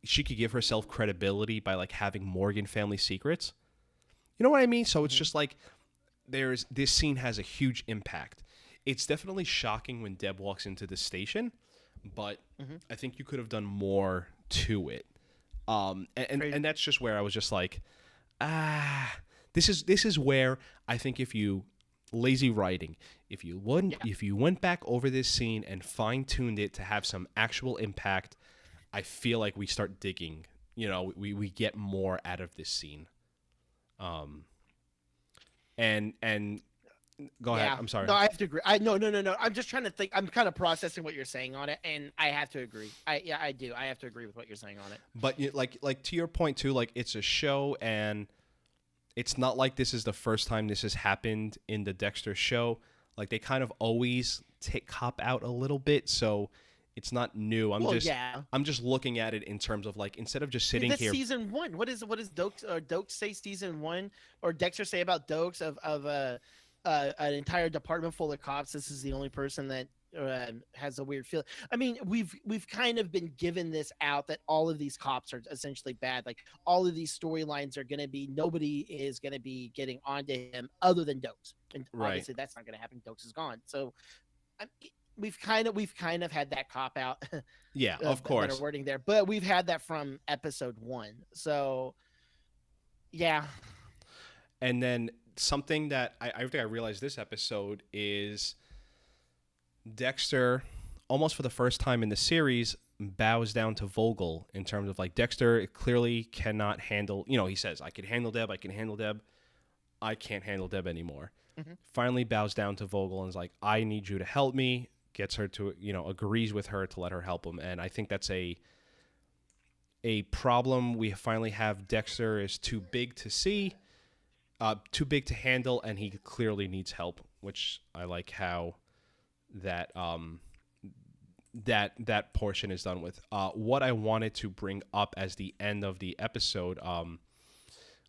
She could give herself credibility by like having Morgan family secrets. You know what I mean? So it's just like this scene has a huge impact. It's definitely shocking when Deb walks into the station, but I think you could have done more to it. And that's just where I was just like, this is where I think if you lazy writing, if you went back over this scene and fine-tuned it to have some actual impact, I feel like we start digging. You know, we get more out of this scene. And go ahead. I'm sorry. No, I have to agree. No. I'm just trying to think. I'm kind of processing what you're saying on it, and I have to agree. I do. I have to agree with what you're saying on it. But like to your point too, like it's a show, and it's not like this is the first time this has happened in the Dexter show. Like they kind of always cop out a little bit, so It's not new. Well, yeah. I'm just looking at it in terms of like instead of just sitting That's here. season one. What is Dokes say season one, or Dexter say about Dokes of an entire department full of cops? This is the only person that has a weird feeling. I mean, we've kind of been given this out that all of these cops are essentially bad. Like all of these storylines are going to be nobody is going to be getting onto him other than Dokes, and Right. obviously that's not going to happen. Dokes is gone, so we've kind of had that cop out. Yeah, of course. Better wording there, but we've had that from episode 1. So, yeah. And then something that I think I realized this episode is Dexter, almost for the first time in the series, bows down to Vogel in terms of like Dexter clearly cannot handle. You know, he says, "I can handle Deb. I can handle Deb. I can't handle Deb anymore." Mm-hmm. Finally bows down to Vogel and is like, "I need you to help me." Gets her to, agrees with her to let her help him. And I think that's a problem we finally have. Dexter is too big to see, too big to handle, and he clearly needs help, which I like how that that portion is done with. What I wanted to bring up as the end of the episode,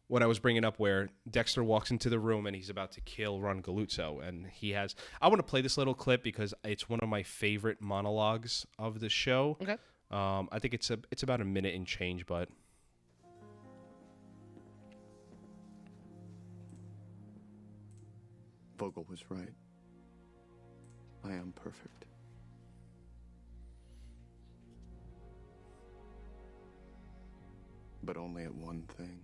when I was bringing up where Dexter walks into the room and he's about to kill Ron Galuzzo, and I want to play this little clip because it's one of my favorite monologues of the show. Okay. I think it's about a minute and change, but Vogel was right. I am perfect. But only at one thing.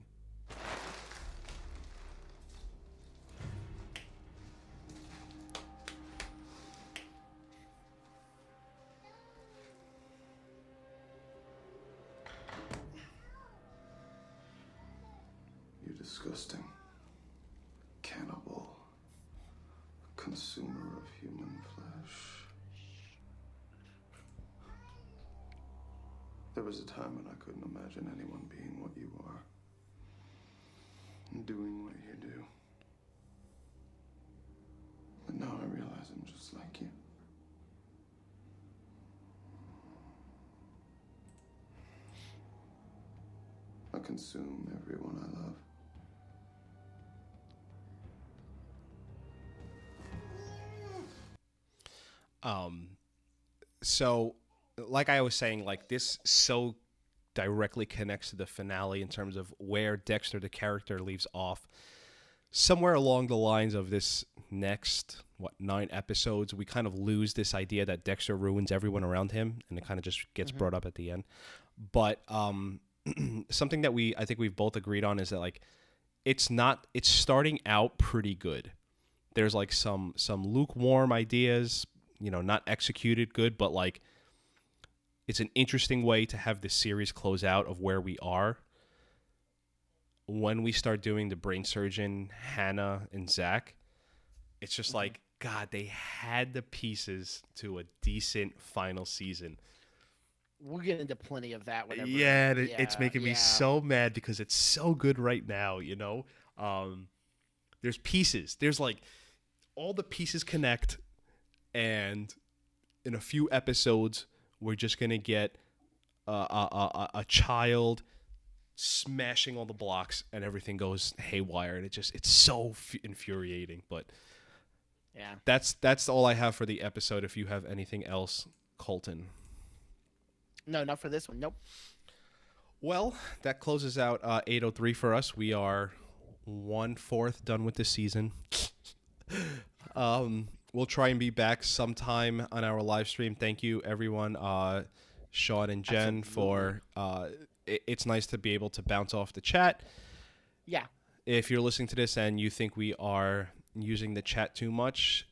You disgusting cannibal, consumer of human flesh. There was a time when I couldn't imagine anyone being what you are and doing what you do. But now I realize I'm just like you. I consume everyone I love. So like I was saying, like this so directly connects to the finale in terms of where Dexter, the character, leaves off. Somewhere along the lines of this next, 9 episodes, we kind of lose this idea that Dexter ruins everyone around him, and it kind of just gets brought up at the end. But something that I think we've both agreed on is that like it's starting out pretty good. There's like some lukewarm ideas, not executed good, but like it's an interesting way to have this series close out of where we are. When we start doing the brain surgeon, Hannah and Zach, it's just like, God, they had the pieces to a decent final season. We'll get into plenty of that. Whenever, it's making me so mad because it's so good right now, There's pieces. There's like all the pieces connect, and in a few episodes, we're just going to get a child smashing all the blocks and everything goes haywire, and it's so infuriating. But yeah, that's all I have for the episode. If you have anything else, Colton. No, not for this one. Nope. Well, that closes out 8:03 for us. We are 1/4 done with the season. We'll try and be back sometime on our live stream. Thank you, everyone. Sean and Jen, for it's nice to be able to bounce off the chat. Yeah. If you're listening to this and you think we are using the chat too much,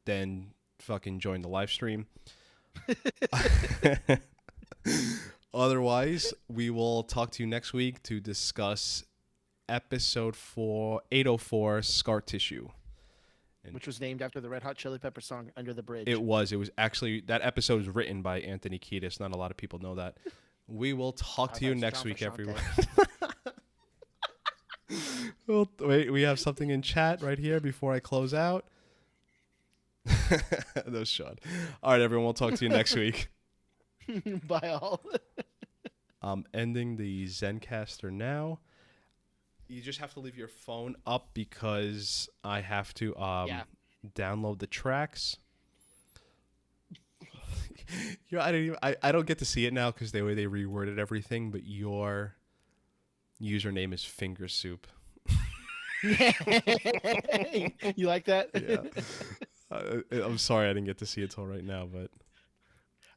then fucking join the live stream. Otherwise, we will talk to you next week to discuss episode 804, Scar Tissue. Which was named after the Red Hot Chili Pepper song Under the Bridge. It was actually, that episode was written by Anthony Kiedis. Not a lot of people know that. We will talk to you next week, everyone. Well, wait, we have something in chat right here before I close out. That was Sean. All right, everyone. We'll talk to you next week. Bye all. I'm ending the Zencaster now. You just have to leave your phone up because I have to download the tracks. I don't get to see it now because the way they reworded everything, but your username is Finger Soup. You like that? Yeah. I'm sorry I didn't get to see it till right now, but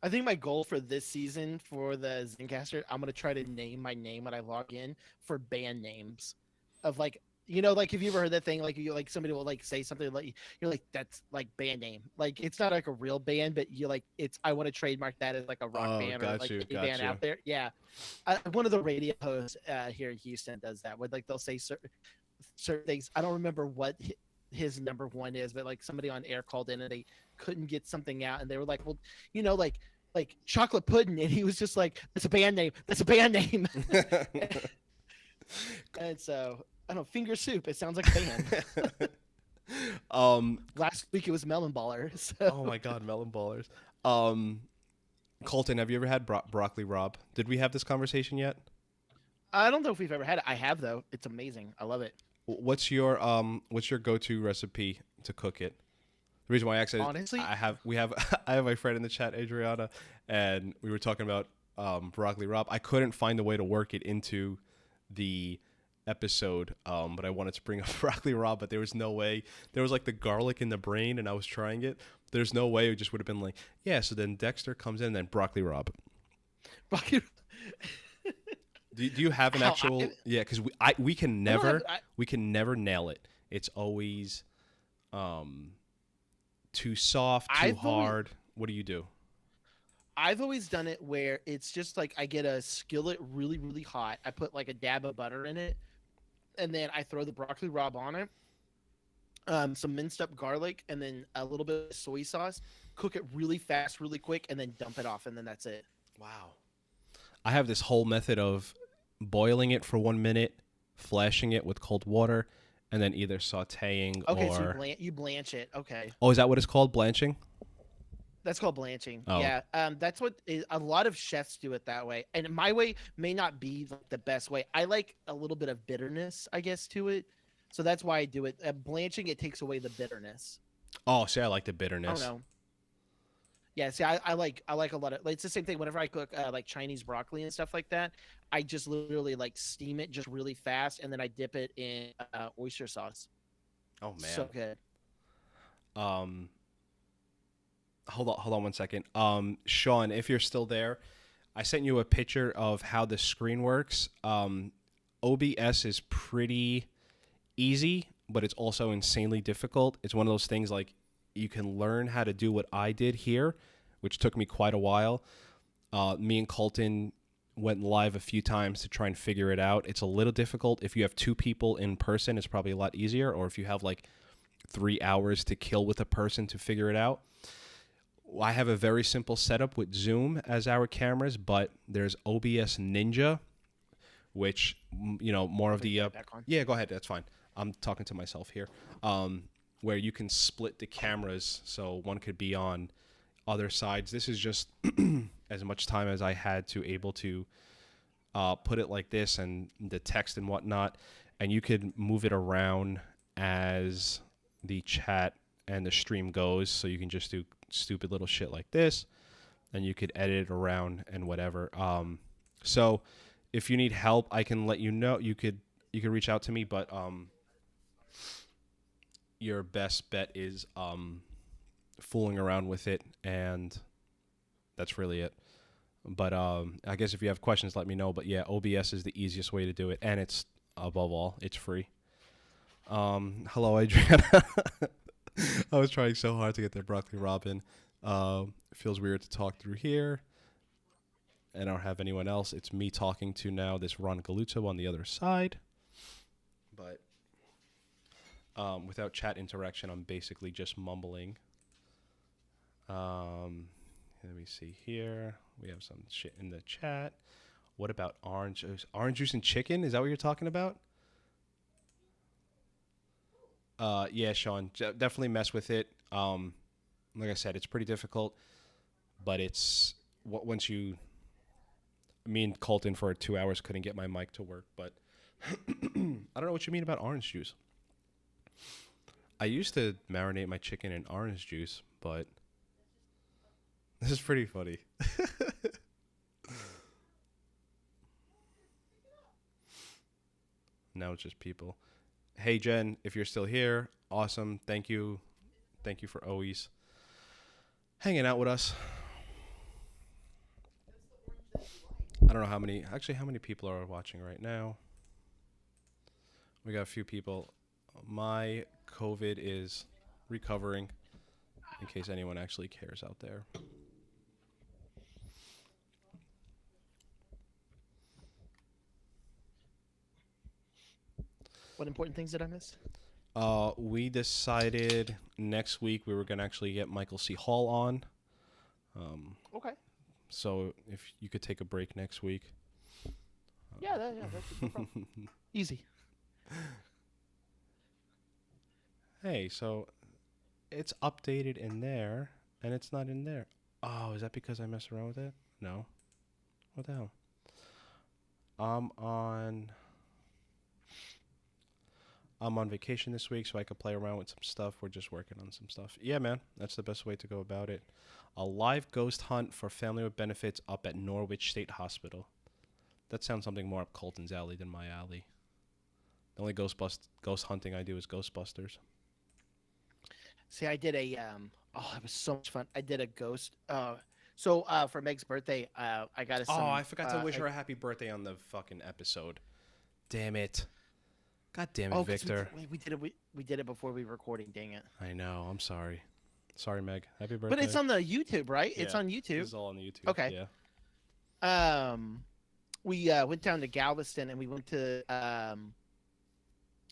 I think my goal for this season for the Zencaster, I'm gonna try to name my name when I log in for band names, of like, like, have you ever heard that thing, like, somebody will like say something like, you're like, that's like band name, like it's not like a real band, but you like, it's, I want to trademark that as like a rock band or like a band out there. Yeah, one of the radio hosts here in Houston does that. With like, they'll say certain things. I don't remember what his number one is, but like somebody on air called in and they couldn't get something out, and they were like, well, like chocolate pudding, and he was just like, that's a band name, that's a band name. And so I don't know, Finger Soup, it sounds like a band. Last week it was Melon Baller. So. Oh my god, Melon Ballers. Colton, have you ever had broccoli Rob? Did we have this conversation yet? I don't know if we've ever had it. I have, though. It's amazing. I love it. What's your go-to recipe to cook it? The reason why I actually, honestly, I have my friend in the chat, Adriana, and we were talking about broccoli Rob. I couldn't find a way to work it into the episode, but I wanted to bring up broccoli Rob, but there was no way. There was like the garlic in the brain, and I was trying it. There's no way. It just would have been like, yeah. So then Dexter comes in, and then broccoli Rob. Broccoli. Do you have an actual? Yeah, because we can never nail it. It's always too soft, too hard. What do you do? I've always done it where it's just like, I get a skillet really, really hot. I put like a dab of butter in it, and then I throw the broccoli Rob on it, some minced up garlic, and then a little bit of soy sauce. Cook it really fast, really quick, and then dump it off, and then that's it. Wow. I have this whole method of boiling it for 1 minute, flashing it with cold water, and then either sautéing or... Okay, so you blanch it. Okay. Oh, is that what it's called, blanching? That's called blanching. Oh. Yeah. That's what a lot of chefs do it that way. And my way may not be the best way. I like a little bit of bitterness, I guess, to it. So that's why I do it. Blanching, it takes away the bitterness. Oh, see, I like the bitterness. I don't know. Yeah, see, I like a lot of, like, it's the same thing whenever I cook like Chinese broccoli and stuff like that. I just literally like steam it just really fast, and then I dip it in oyster sauce. Oh man, so good. Hold on 1 second. Sean, if you're still there, I sent you a picture of how the screen works. OBS is pretty easy, but it's also insanely difficult. It's one of those things like you can learn how to do what I did here, which took me quite a while. Me and Colton went live a few times to try and figure it out. It's a little difficult. If you have two people in person, it's probably a lot easier. Or if you have like 3 hours to kill with a person to figure it out. I have a very simple setup with Zoom as our cameras, but there's OBS Ninja, which, more of the... yeah, go ahead. That's fine. I'm talking to myself here. Where you can split the cameras so one could be on other sides. This is just as much time as I had to able to put it like this and the text and whatnot. And you could move it around as the chat and the stream goes. So you can just do stupid little shit like this. And you could edit it around and whatever. So if you need help, I can let you know. You could reach out to me, but your best bet is fooling around with it, and that's really it. But I guess if you have questions, let me know. But yeah, OBS is the easiest way to do it, and it's, above all, it's free. Hello, Adriana. I was trying so hard to get the broccoli Robin. It feels weird to talk through here. I don't have anyone else. It's me talking to now this Ron Galuzzo on the other side. But without chat interaction, I'm basically just mumbling. Let me see here. We have some shit in the chat. What about orange juice? Orange juice and chicken? Is that what you're talking about? Yeah, Sean, definitely mess with it. Like I said, it's pretty difficult, but it's once you. Me and Colton for 2 hours couldn't get my mic to work, but I don't know what you mean about orange juice. I used to marinate my chicken in orange juice, but this is pretty funny. Now it's just people. Hey Jen, if you're still here, awesome. Thank you. Thank you for always hanging out with us. I don't know how many people are watching right now. We got a few people. My COVID is recovering, in case anyone actually cares out there. What important things did I miss? We decided next week we were going to actually get Michael C. Hall on. Okay. So if you could take a break next week. Yeah, that's no problem. Easy. Hey, so it's updated in there, and it's not in there. Oh, is that because I messed around with it? No. What the hell? I'm on vacation this week, so I could play around with some stuff. We're just working on some stuff. Yeah, man, that's the best way to go about it. A live ghost hunt for family with benefits up at Norwich State Hospital. That sounds something more up Colton's alley than my alley. The only ghost hunting I do is Ghostbusters. See, I did a it was so much fun. I did a ghost. So for Meg's birthday, I got a. I forgot to wish her a happy birthday on the fucking episode. Damn it. God damn it, Victor. We did it before we were recording. Dang it. I know. I'm sorry. Sorry, Meg. Happy birthday. But it's on the YouTube, right? Yeah, it's on YouTube. It's all on the YouTube. Okay. Yeah. We went down to Galveston and we went to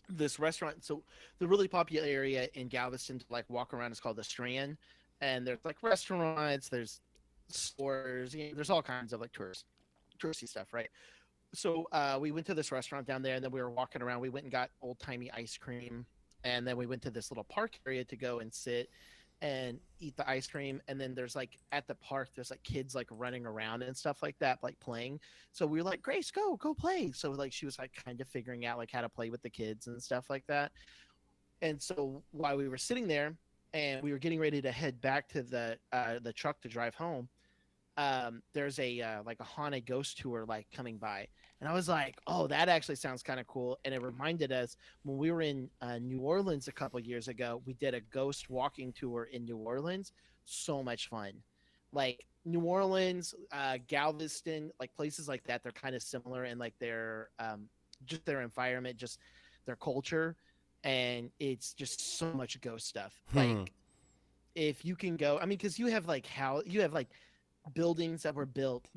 this restaurant. So the really popular area in Galveston to like walk around is called the Strand, and there's like restaurants, there's stores, there's all kinds of like touristy stuff, right? So we went to this restaurant down there, and then we were walking around. We went and got old timey ice cream, and then we went to this little park area to go and sit and eat the ice cream. And then there's like at the park, there's like kids like running around and stuff like that, like playing. So we were like, Grace, go play. So like she was like kind of figuring out like how to play with the kids and stuff like that. And so while we were sitting there and we were getting ready to head back to the truck to drive home, there's a like a haunted ghost tour like coming by, and I was like, oh, that actually sounds kind of cool. And it reminded us when we were in New Orleans a couple years ago, we did a ghost walking tour in New Orleans. So much fun. Like New Orleans, Galveston, like places like that, they're kind of similar in like their just their environment, just their culture, and it's just so much ghost stuff. Like if you can go, I mean, because you have like buildings that were built,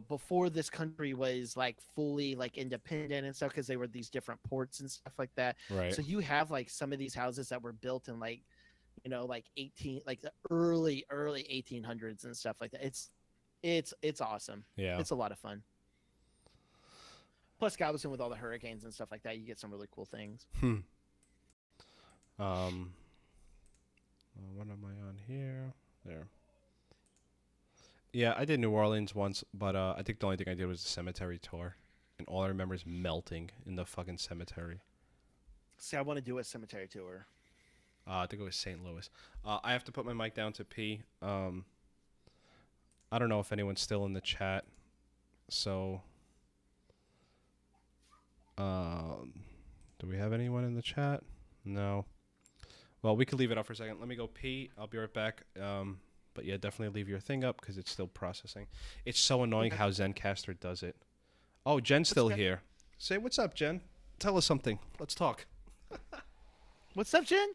before this country was like fully like independent and stuff, because they were these different ports and stuff like that. Right. So you have like some of these houses that were built in like, like the early 1800s and stuff like that. It's awesome. Yeah. It's a lot of fun. Plus Galveston with all the hurricanes and stuff like that, you get some really cool things. What am I on here? There. Yeah, I did New Orleans once, but I think the only thing I did was the cemetery tour, and all I remember is melting in the fucking cemetery. See, I want to do a cemetery tour. I think it was St. Louis. I have to put my mic down to pee. I don't know if anyone's still in the chat, so do we have anyone in the chat? No. Well, we could leave it up for a second. Let me go pee. I'll be right back. But yeah, definitely leave your thing up because it's still processing. It's so annoying how Zencaster does it. Oh, Jen's still here. Say what's up, Jen. Tell us something. Let's talk. What's up, Jen?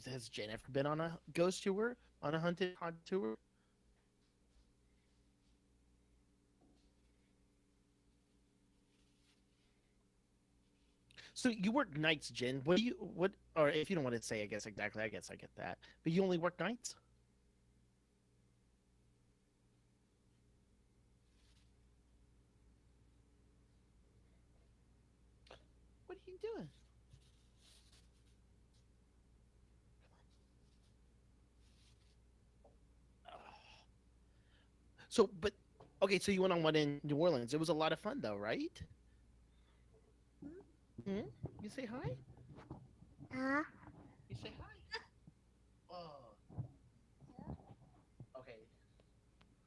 Has Jen ever been on a ghost tour? On a haunted tour? So you work nights, Jen. Or if you don't want to say, I guess I get that. But you only work nights? What are you doing? But okay, so you went on one in New Orleans. It was a lot of fun, though, right? Hmm? You say hi. You say hi. Oh, okay.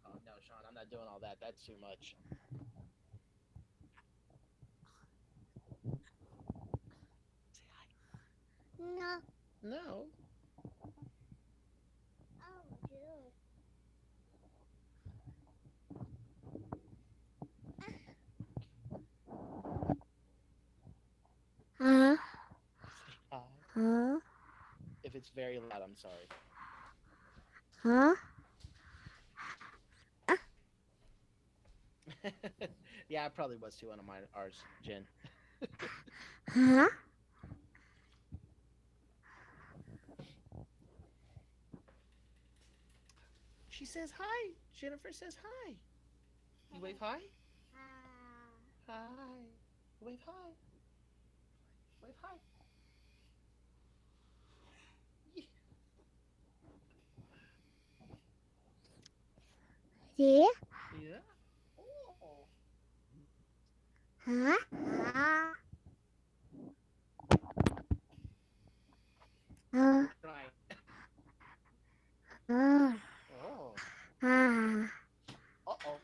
Oh no, Sean, I'm not doing all that. That's too much. Say hi. No. Say hi. If it's very loud, I'm sorry. Yeah, I probably was too one of mine. Ours, Jen. She says hi. Jennifer says hi. You wave hi. Hi. Wave hi. Wave hi. Yeah. Oh. We're trying. Oh. Uh oh.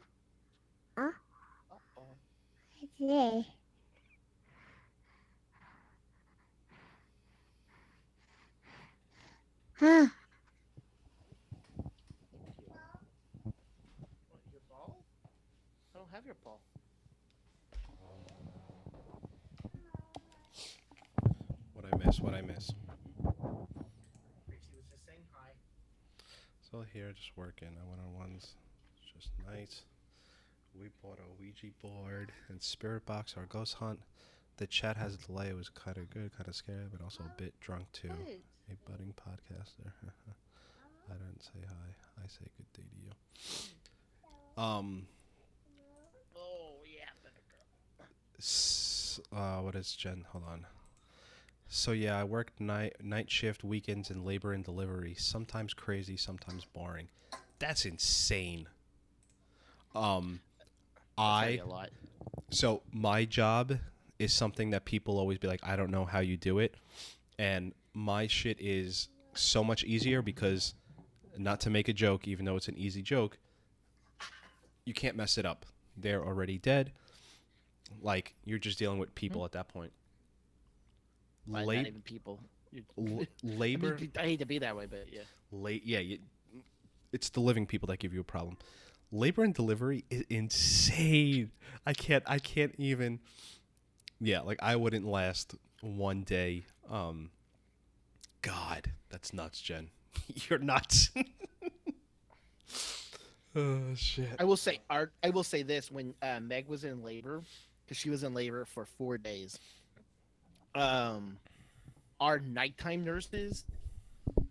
Uh oh. Thank you. Want your ball? I don't have your ball. What I miss? What I miss? Gracie was just saying hi. So here, just working. I went on ones. It's just nice. We bought a Ouija board and Spirit Box, our ghost hunt. The chat has a delay. It was kind of good, kind of scary, but also a bit drunk too. What? A budding podcaster. I didn't say hi. I say good day to you. Oh yeah, better girl. What is Jen? Hold on. So yeah, I worked night shift, weekends, and labor and delivery. Sometimes crazy, sometimes boring. That's insane. Um, That's gotta be I a lot. so my job is something that people always be like, I don't know how you do it, and my shit is so much easier because, not to make a joke, even though it's an easy joke, you can't mess it up. They're already dead. Like you're just dealing with people at that point. Well, not Late even people. I labor, mean, I hate to be that way, but yeah. yeah, it's the living people that give you a problem. Labor and delivery is insane. I can't even. Yeah, like I wouldn't last one day. God, that's nuts, Jen. You're nuts. Oh shit. I will say this: when Meg was in labor, because she was in labor for 4 days, um, our nighttime nurses,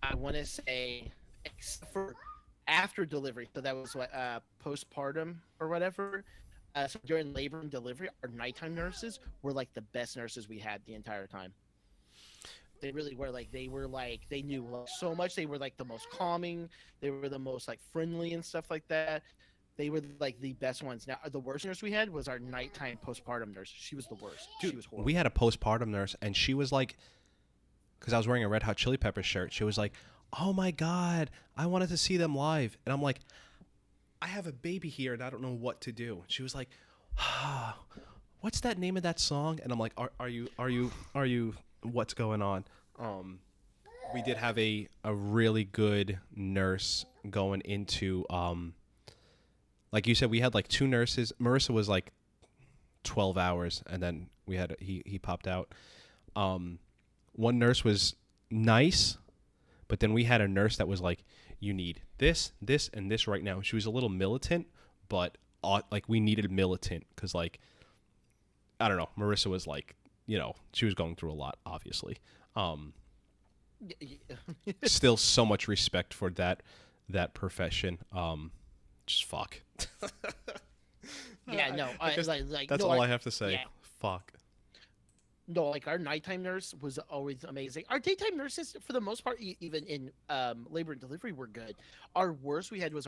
I want to say, except for after delivery, so that was what postpartum or whatever. So during labor and delivery, our nighttime nurses were like the best nurses we had the entire time. They really were like they knew like so much. They were like the most calming. They were the most like friendly and stuff like that. They were like the best ones. Now the worst nurse we had was our nighttime postpartum nurse. She was the worst. She Dude, was we horrible. had a postpartum nurse, and she was like, because I was wearing a Red Hot Chili Peppers shirt. She was like, "Oh my god, I wanted to see them live," and I'm like, "I have a baby here, and I don't know what to do." She was like, "What's that name of that song?" And I'm like, "Are you? What's going on?" Um, we did have a really good nurse going into like you said, we had like two nurses. Marissa was like 12 hours, and then we had he popped out. Um, one nurse was nice, but then we had a nurse that was like, you need this, this, and this right now. She was a little militant, but like we needed militant because like I don't know. Marissa was like, she was going through a lot, obviously. Um, Still so much respect for that profession. Just fuck. Yeah, no, I just, like that's no, all I have to say. yeah, Fuck. no, like our nighttime nurse was always amazing. Our daytime nurses, for the most part, even in labor and delivery, were good. Our worst we had was our